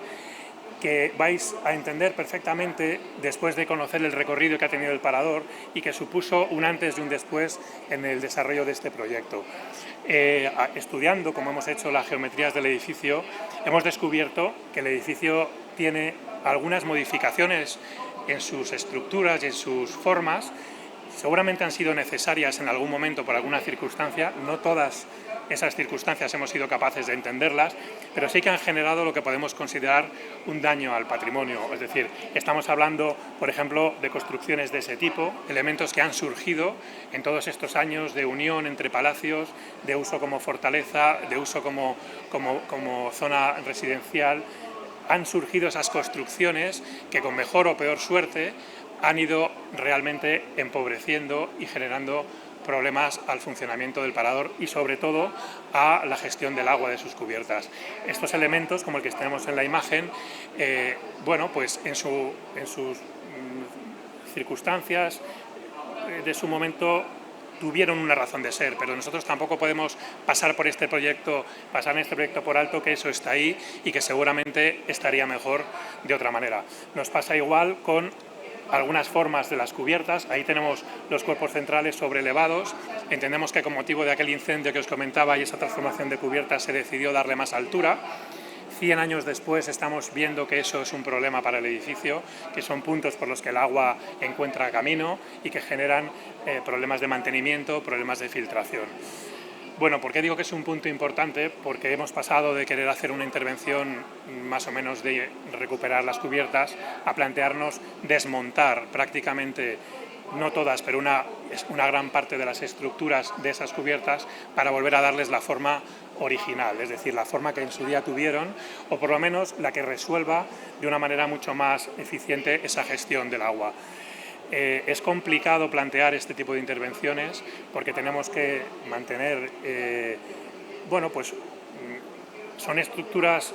que vais a entender perfectamente después de conocer el recorrido que ha tenido el parador y que supuso un antes y un después en el desarrollo de este proyecto. Estudiando, como hemos hecho, las geometrías del edificio, hemos descubierto que el edificio tiene algunas modificaciones en sus estructuras y en sus formas. Seguramente han sido necesarias en algún momento por alguna circunstancia, no todas esas circunstancias hemos sido capaces de entenderlas, pero sí que han generado lo que podemos considerar un daño al patrimonio. Es decir, estamos hablando, por ejemplo, de construcciones de ese tipo, elementos que han surgido en todos estos años de unión entre palacios, de uso como fortaleza, de uso como zona residencial. Han surgido esas construcciones que, con mejor o peor suerte, han ido realmente empobreciendo y generando problemas al funcionamiento del parador y sobre todo a la gestión del agua de sus cubiertas. Estos elementos, como el que tenemos en la imagen, bueno, pues en sus circunstancias de su momento tuvieron una razón de ser, pero nosotros tampoco podemos pasar en este proyecto por alto que eso está ahí y que seguramente estaría mejor de otra manera. Nos pasa igual con algunas formas de las cubiertas. Ahí tenemos los cuerpos centrales sobrelevados. Entendemos que con motivo de aquel incendio que os comentaba y esa transformación de cubiertas se decidió darle más altura. 100 años después estamos viendo que eso es un problema para el edificio, que son puntos por los que el agua encuentra camino y que generan problemas de mantenimiento, problemas de filtración. Bueno, ¿por qué digo que es un punto importante? Porque hemos pasado de querer hacer una intervención más o menos de recuperar las cubiertas a plantearnos desmontar prácticamente, no todas, pero una gran parte de las estructuras de esas cubiertas para volver a darles la forma original, es decir, la forma que en su día tuvieron, o por lo menos la que resuelva de una manera mucho más eficiente esa gestión del agua. Es complicado plantear este tipo de intervenciones porque tenemos que mantener, bueno, pues son estructuras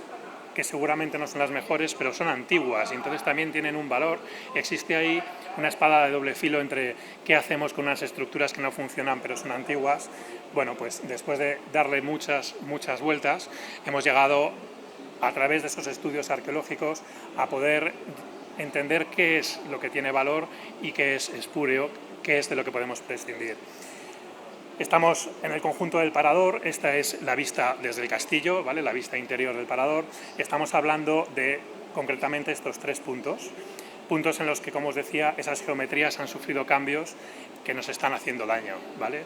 que seguramente no son las mejores, pero son antiguas y entonces también tienen un valor. Existe ahí una espada de doble filo entre qué hacemos con unas estructuras que no funcionan pero son antiguas. Bueno, pues después de darle muchas vueltas, hemos llegado a través de esos estudios arqueológicos a poder entender qué es lo que tiene valor y qué es espúreo, qué es de lo que podemos prescindir. Estamos en el conjunto del parador, esta es la vista desde el castillo, ¿vale? La vista interior del parador. Estamos hablando de concretamente estos 3 puntos en los que, como os decía, esas geometrías han sufrido cambios que nos están haciendo daño, ¿vale?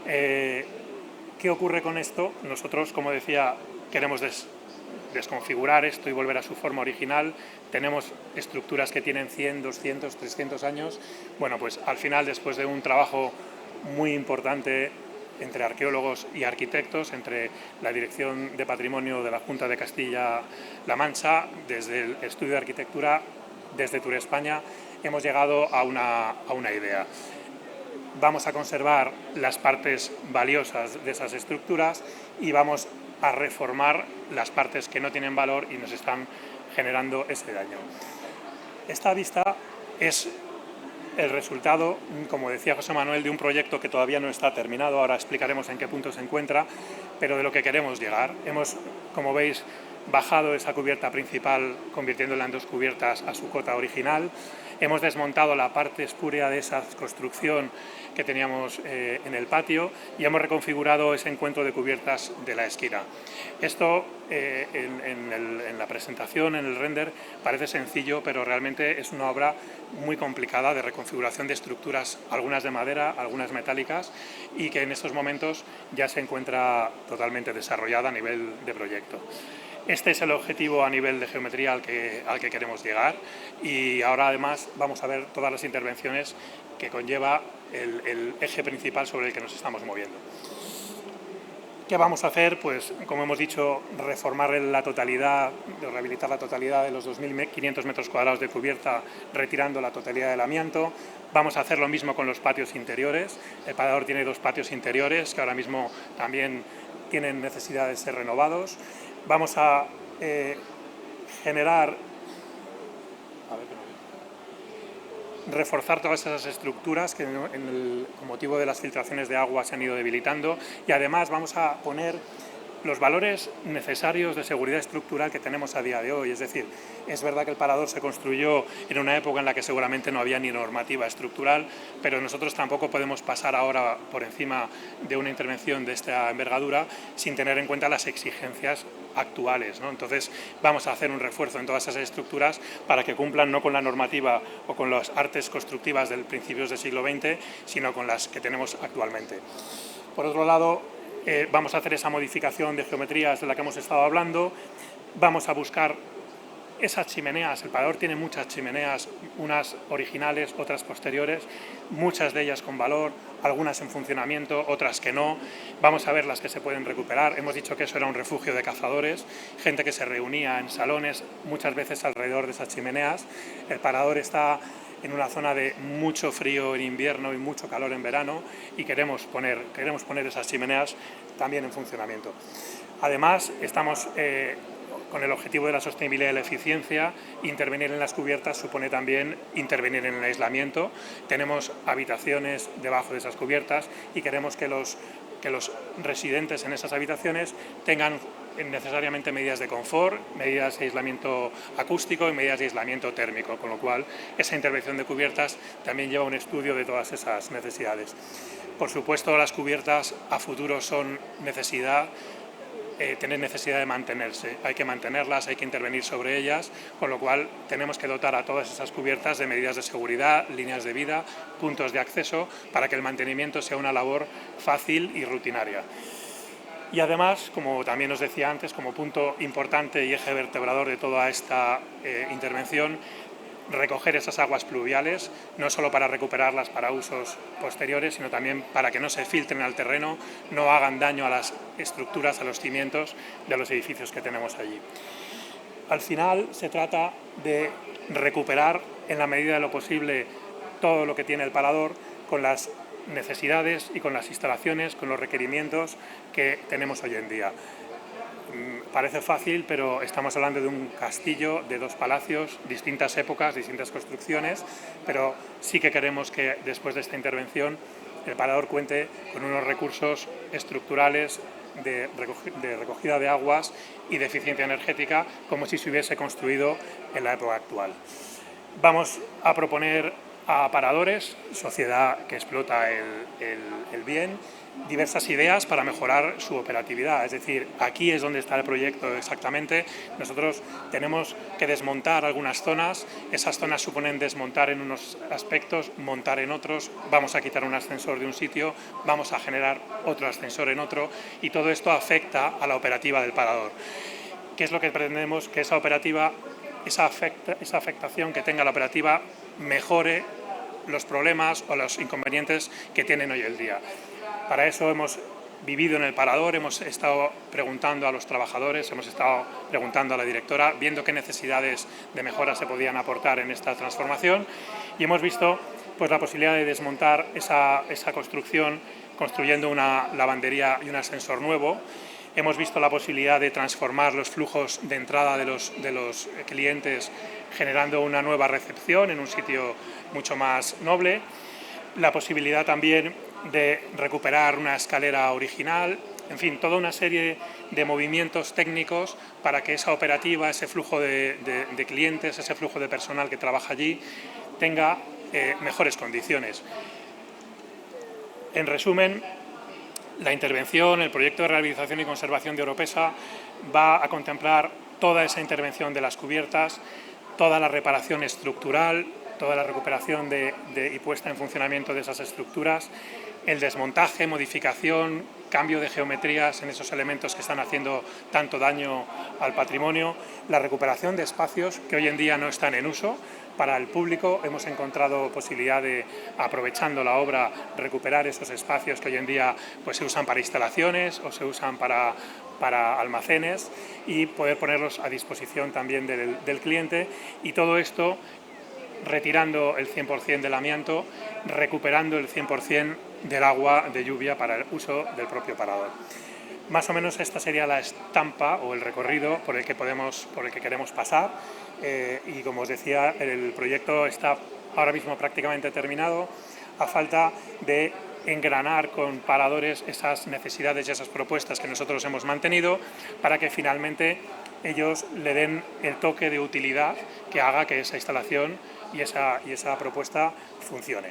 ¿Qué ocurre con esto? Nosotros, como decía, queremos desconfigurar esto y volver a su forma original. Tenemos estructuras que tienen 100, 200, 300 años. Bueno, pues al final, después de un trabajo muy importante entre arqueólogos y arquitectos, entre la Dirección de Patrimonio de la Junta de Castilla-La Mancha, desde el estudio de arquitectura, desde Turespaña, hemos llegado a una idea. Vamos a conservar las partes valiosas de esas estructuras y vamos a reformar las partes que no tienen valor y nos están generando ese daño. Esta vista es el resultado, como decía José Manuel, de un proyecto que todavía no está terminado, ahora explicaremos en qué punto se encuentra, pero de lo que queremos llegar. Hemos, como veis, bajado esa cubierta principal, convirtiéndola en 2 cubiertas a su cota original. Hemos desmontado la parte espúrea de esa construcción que teníamos en el patio y hemos reconfigurado ese encuentro de cubiertas de la esquina. Esto en la presentación, en el render, parece sencillo, pero realmente es una obra muy complicada de reconfiguración de estructuras, algunas de madera, algunas metálicas, y que en estos momentos ya se encuentra totalmente desarrollada a nivel de proyecto. Este es el objetivo a nivel de geometría al que queremos llegar y ahora además vamos a ver todas las intervenciones que conlleva el eje principal sobre el que nos estamos moviendo. ¿Qué vamos a hacer? Pues, como hemos dicho, reformar la totalidad, rehabilitar la totalidad de los 2.500 metros cuadrados de cubierta, retirando la totalidad del amianto. Vamos a hacer lo mismo con los patios interiores. El parador tiene 2 patios interiores que ahora mismo también tienen necesidad de ser renovados. Vamos a reforzar todas esas estructuras que con motivo de las filtraciones de agua se han ido debilitando y además vamos a poner los valores necesarios de seguridad estructural que tenemos a día de hoy. Es decir, es verdad que el parador se construyó en una época en la que seguramente no había ni normativa estructural, pero nosotros tampoco podemos pasar ahora por encima de una intervención de esta envergadura sin tener en cuenta las exigencias actuales, ¿no? Entonces vamos a hacer un refuerzo en todas esas estructuras para que cumplan no con la normativa o con las artes constructivas del principios del siglo XX, sino con las que tenemos actualmente. Por otro lado, vamos a hacer esa modificación de geometrías de la que hemos estado hablando, vamos a buscar esas chimeneas. El parador tiene muchas chimeneas, unas originales, otras posteriores, muchas de ellas con valor, algunas en funcionamiento, otras que no. Vamos a ver las que se pueden recuperar. Hemos dicho que eso era un refugio de cazadores, gente que se reunía en salones, muchas veces alrededor de esas chimeneas. El parador está en una zona de mucho frío en invierno y mucho calor en verano, y queremos poner esas chimeneas también en funcionamiento. Además, estamos con el objetivo de la sostenibilidad y la eficiencia. Intervenir en las cubiertas supone también intervenir en el aislamiento. Tenemos habitaciones debajo de esas cubiertas y queremos que los residentes en esas habitaciones tengan necesariamente medidas de confort, medidas de aislamiento acústico y medidas de aislamiento térmico, con lo cual esa intervención de cubiertas también lleva un estudio de todas esas necesidades. Por supuesto, las cubiertas a futuro son tienen necesidad de mantenerse, hay que mantenerlas, hay que intervenir sobre ellas, con lo cual tenemos que dotar a todas esas cubiertas de medidas de seguridad, líneas de vida, puntos de acceso, para que el mantenimiento sea una labor fácil y rutinaria. Y además, como también os decía antes, como punto importante y eje vertebrador de toda esta intervención, recoger esas aguas pluviales, no solo para recuperarlas para usos posteriores, sino también para que no se filtren al terreno, no hagan daño a las estructuras, a los cimientos de los edificios que tenemos allí. Al final se trata de recuperar en la medida de lo posible todo lo que tiene el parador con las necesidades y con las instalaciones, con los requerimientos que tenemos hoy en día. Parece fácil, pero estamos hablando de un castillo, de 2 palacios, distintas épocas, distintas construcciones, pero sí que queremos que después de esta intervención el parador cuente con unos recursos estructurales de recogida de aguas y de eficiencia energética, como si se hubiese construido en la época actual. Vamos a proponer a paradores, sociedad que explota el bien, diversas ideas para mejorar su operatividad. Es decir, aquí es donde está el proyecto exactamente. Nosotros tenemos que desmontar algunas zonas, esas zonas suponen desmontar en unos aspectos, montar en otros, vamos a quitar un ascensor de un sitio, vamos a generar otro ascensor en otro, y todo esto afecta a la operativa del parador. ¿Qué es lo que pretendemos? Que esa afectación que tenga la operativa mejore los problemas o los inconvenientes que tienen hoy el día. Para eso hemos vivido en el parador, hemos estado preguntando a los trabajadores, hemos estado preguntando a la directora, viendo qué necesidades de mejora se podían aportar en esta transformación, y hemos visto pues, la posibilidad de desmontar esa construcción construyendo una lavandería y un ascensor nuevo. Hemos visto la posibilidad de transformar los flujos de entrada de los clientes generando una nueva recepción en un sitio mucho más noble. La posibilidad también de recuperar una escalera original, en fin, toda una serie de movimientos técnicos para que esa operativa, ese flujo de clientes, ese flujo de personal que trabaja allí tenga mejores condiciones. En resumen, la intervención, el proyecto de rehabilitación y conservación de Oropesa va a contemplar toda esa intervención de las cubiertas, toda la reparación estructural, toda la recuperación y puesta en funcionamiento de esas estructuras, el desmontaje, modificación, cambio de geometrías en esos elementos que están haciendo tanto daño al patrimonio, la recuperación de espacios que hoy en día no están en uso. Para el público hemos encontrado posibilidad de, aprovechando la obra, recuperar esos espacios que hoy en día pues, se usan para instalaciones o se usan para almacenes, y poder ponerlos a disposición también del cliente, y todo esto retirando el 100% del amianto, recuperando el 100% del agua de lluvia para el uso del propio parador. Más o menos esta sería la estampa o el recorrido por el que queremos pasar, y como os decía, el proyecto está ahora mismo prácticamente terminado, a falta de engranar con paradores esas necesidades y esas propuestas que nosotros hemos mantenido, para que finalmente ellos le den el toque de utilidad que haga que esa instalación y esa propuesta funcione.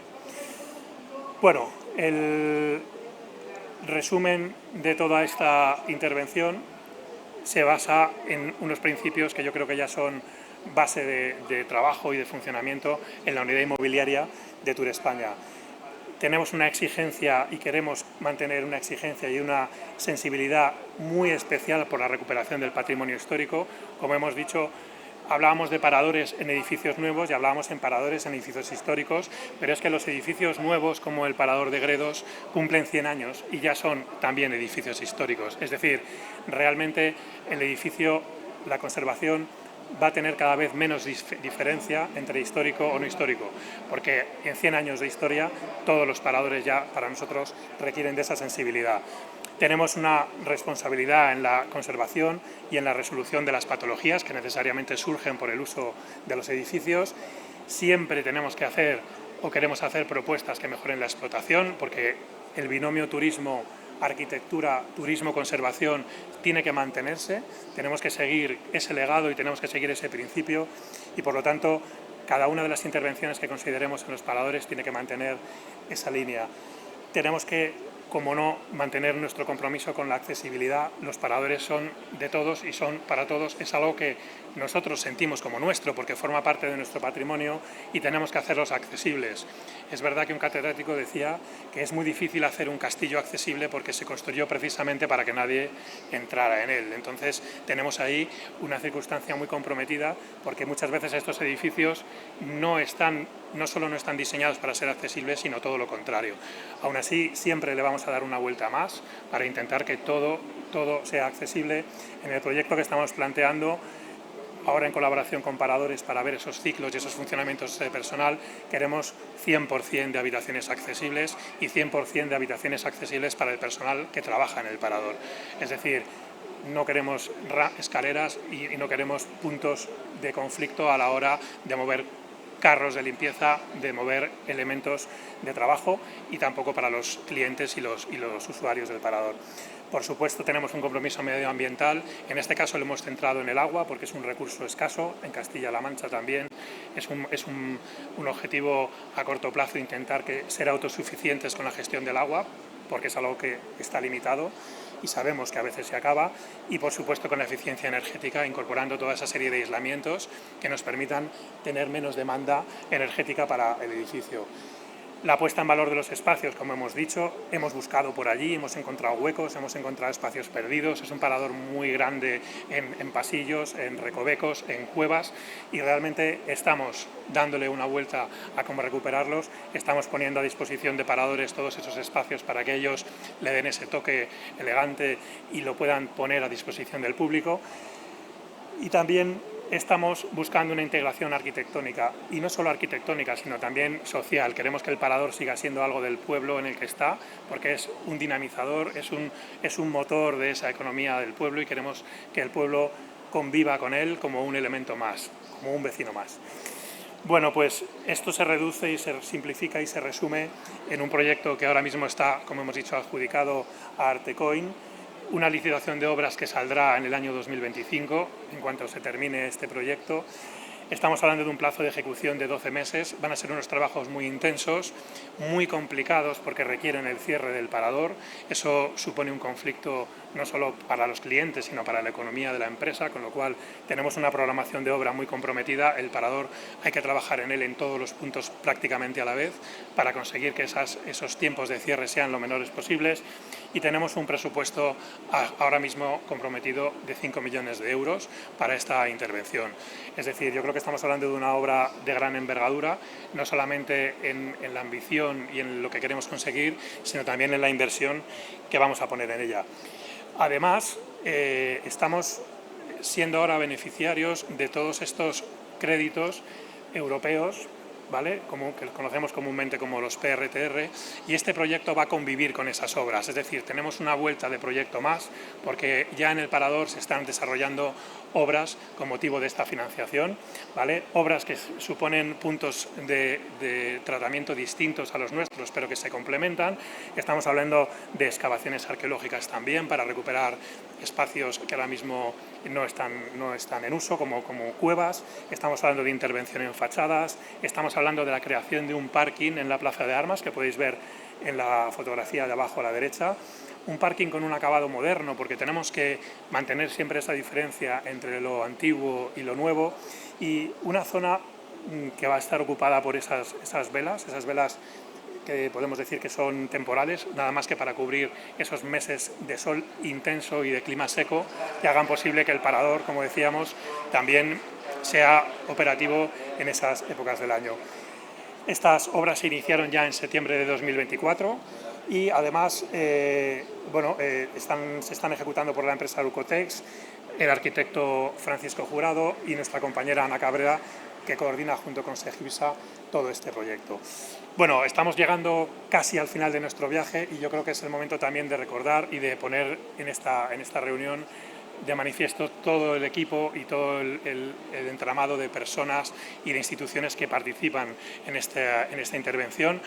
Bueno, el resumen de toda esta intervención se basa en unos principios que yo creo que ya son base de trabajo y de funcionamiento en la unidad inmobiliaria de Turespaña. Tenemos una exigencia y queremos mantener una exigencia y una sensibilidad muy especial por la recuperación del patrimonio histórico. Como hemos dicho, hablábamos de paradores en edificios nuevos y hablábamos en paradores en edificios históricos, pero es que los edificios nuevos, como el Parador de Gredos, cumplen 100 años y ya son también edificios históricos. Es decir, realmente el edificio, la conservación va a tener cada vez menos diferencia entre histórico o no histórico, porque en 100 años de historia todos los paradores ya para nosotros requieren de esa sensibilidad. Tenemos una responsabilidad en la conservación y en la resolución de las patologías que necesariamente surgen por el uso de los edificios. Siempre tenemos que hacer o queremos hacer propuestas que mejoren la explotación, porque el binomio turismo-arquitectura, turismo-conservación tiene que mantenerse. Tenemos que seguir ese legado y tenemos que seguir ese principio y, por lo tanto, cada una de las intervenciones que consideremos en los paradores tiene que mantener esa línea. Tenemos que, como no, mantener nuestro compromiso con la accesibilidad. Los paradores son de todos y son para todos. Es algo que nosotros sentimos como nuestro porque forma parte de nuestro patrimonio y tenemos que hacerlos accesibles. Es verdad que un catedrático decía que es muy difícil hacer un castillo accesible porque se construyó precisamente para que nadie entrara en él. Entonces tenemos ahí una circunstancia muy comprometida porque muchas veces estos edificios no solo no están diseñados para ser accesibles, sino todo lo contrario. Aún así, siempre le vamos a dar una vuelta más para intentar que todo sea accesible. En el proyecto que estamos planteando, ahora en colaboración con paradores para ver esos ciclos y esos funcionamientos de personal, queremos 100% de habitaciones accesibles y 100% de habitaciones accesibles para el personal que trabaja en el parador. Es decir, no queremos escaleras y no queremos puntos de conflicto a la hora de mover carros de limpieza, de mover elementos de trabajo y tampoco para los clientes y los usuarios del parador. Por supuesto, tenemos un compromiso medioambiental. En este caso lo hemos centrado en el agua porque es un recurso escaso. En Castilla-La Mancha también es un objetivo a corto plazo intentar ser autosuficientes con la gestión del agua, porque es algo que está limitado y sabemos que a veces se acaba, y por supuesto con la eficiencia energética, incorporando toda esa serie de aislamientos que nos permitan tener menos demanda energética para el edificio. La puesta en valor de los espacios, como hemos dicho, hemos buscado por allí, hemos encontrado huecos, hemos encontrado espacios perdidos. Es un parador muy grande en pasillos, en recovecos, en cuevas, y realmente estamos dándole una vuelta a cómo recuperarlos. Estamos poniendo a disposición de paradores todos esos espacios para que ellos le den ese toque elegante y lo puedan poner a disposición del público. Y también estamos buscando una integración arquitectónica, y no solo arquitectónica, sino también social. Queremos que el parador siga siendo algo del pueblo en el que está, porque es un dinamizador, es un motor de esa economía del pueblo, y queremos que el pueblo conviva con él como un elemento más, como un vecino más. Bueno, pues esto se reduce y se simplifica y se resume en un proyecto que ahora mismo está, como hemos dicho, adjudicado a Artecoin, una licitación de obras que saldrá en el año 2025, en cuanto se termine este proyecto. Estamos hablando de un plazo de ejecución de 12 meses. Van a ser unos trabajos muy intensos, muy complicados porque requieren el cierre del parador. Eso supone un conflicto no solo para los clientes, sino para la economía de la empresa, con lo cual tenemos una programación de obra muy comprometida. El parador hay que trabajar en él en todos los puntos prácticamente a la vez para conseguir que esos tiempos de cierre sean lo menores posibles, y tenemos un presupuesto ahora mismo comprometido de 5 millones de euros para esta intervención. Es decir, yo creo que estamos hablando de una obra de gran envergadura, no solamente en la ambición y en lo que queremos conseguir, sino también en la inversión que vamos a poner en ella. Además, estamos siendo ahora beneficiarios de todos estos créditos europeos, ¿vale?, que conocemos comúnmente como los PRTR, y este proyecto va a convivir con esas obras. Es decir, tenemos una vuelta de proyecto más, porque ya en el parador se están desarrollando obras con motivo de esta financiación, ¿vale?, obras que suponen puntos de tratamiento distintos a los nuestros, pero que se complementan. Estamos hablando de excavaciones arqueológicas también para recuperar espacios que ahora mismo no están en uso, como cuevas. Estamos hablando de intervención en fachadas, estamos hablando de la creación de un parking en la Plaza de Armas, que podéis ver en la fotografía de abajo a la derecha, un parking con un acabado moderno, porque tenemos que mantener siempre esa diferencia entre lo antiguo y lo nuevo, y una zona que va a estar ocupada por esas velas que podemos decir que son temporales, nada más que para cubrir esos meses de sol intenso y de clima seco, que hagan posible que el parador, como decíamos, también sea operativo en esas épocas del año. Estas obras se iniciaron ya en septiembre de 2024 y además se están ejecutando por la empresa Lucotex. el arquitecto Francisco Jurado y nuestra compañera Ana Cabrera, que coordina junto con Segipsa todo este proyecto. Bueno, estamos llegando casi al final de nuestro viaje y yo creo que es el momento también de recordar y de poner en esta reunión de manifiesto todo el equipo y todo el entramado de personas y de instituciones que participan en esta intervención.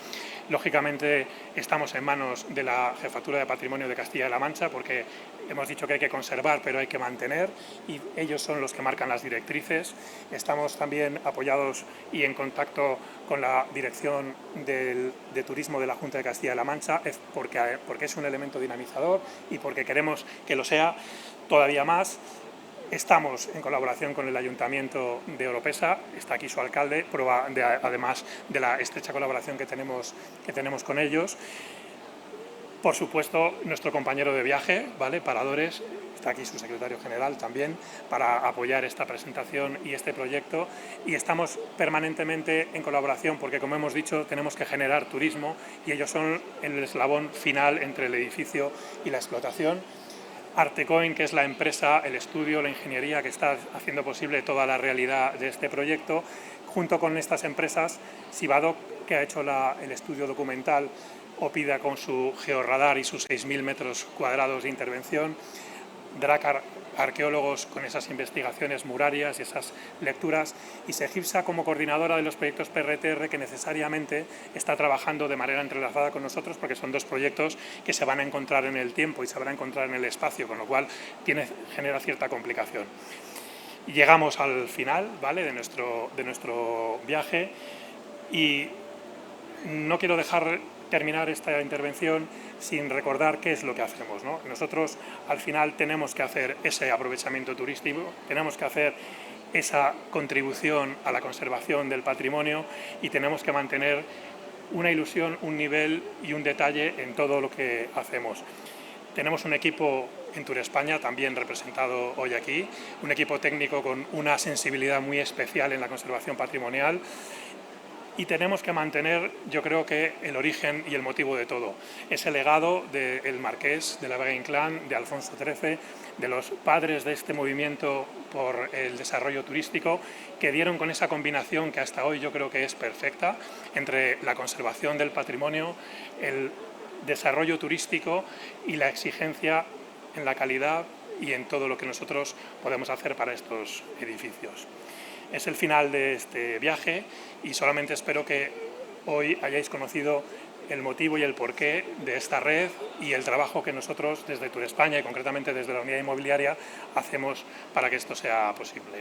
Lógicamente estamos en manos de la Jefatura de Patrimonio de Castilla-La Mancha, porque hemos dicho que hay que conservar pero hay que mantener, y ellos son los que marcan las directrices. Estamos también apoyados y en contacto con la Dirección de Turismo de la Junta de Castilla-La Mancha, porque es un elemento dinamizador y porque queremos que lo sea todavía más. Estamos en colaboración con el Ayuntamiento de Oropesa, está aquí su alcalde, prueba además de la estrecha colaboración que tenemos con ellos. Por supuesto, nuestro compañero de viaje, ¿vale? Paradores, está aquí su secretario general también, para apoyar esta presentación y este proyecto. Y estamos permanentemente en colaboración porque, como hemos dicho, tenemos que generar turismo y ellos son el eslabón final entre el edificio y la explotación. Artecoin, que es la empresa, el estudio, la ingeniería que está haciendo posible toda la realidad de este proyecto, junto con estas empresas, Sivadoc, que ha hecho el estudio documental, Opida con su georradar y sus 6.000 metros cuadrados de intervención, Dracar, arqueólogos con esas investigaciones murarias y esas lecturas, y Segipsa como coordinadora de los proyectos PRTR, que necesariamente está trabajando de manera entrelazada con nosotros, porque son dos proyectos que se van a encontrar en el tiempo y se van a encontrar en el espacio, con lo cual genera cierta complicación. Llegamos al final, ¿vale?, de nuestro viaje, y no quiero dejar terminar esta intervención sin recordar qué es lo que hacemos, ¿no? Nosotros al final tenemos que hacer ese aprovechamiento turístico, tenemos que hacer esa contribución a la conservación del patrimonio y tenemos que mantener una ilusión, un nivel y un detalle en todo lo que hacemos. Tenemos un equipo en Tour España, también representado hoy aquí, un equipo técnico con una sensibilidad muy especial en la conservación patrimonial. Y tenemos que mantener, yo creo que el origen y el motivo de todo, ese legado del Marqués, de la Vega Inclán, de Alfonso XIII, de los padres de este movimiento por el desarrollo turístico, que dieron con esa combinación que hasta hoy yo creo que es perfecta, entre la conservación del patrimonio, el desarrollo turístico y la exigencia en la calidad y en todo lo que nosotros podemos hacer para estos edificios. Es el final de este viaje y solamente espero que hoy hayáis conocido el motivo y el porqué de esta red y el trabajo que nosotros desde Tour España y concretamente desde la unidad inmobiliaria hacemos para que esto sea posible.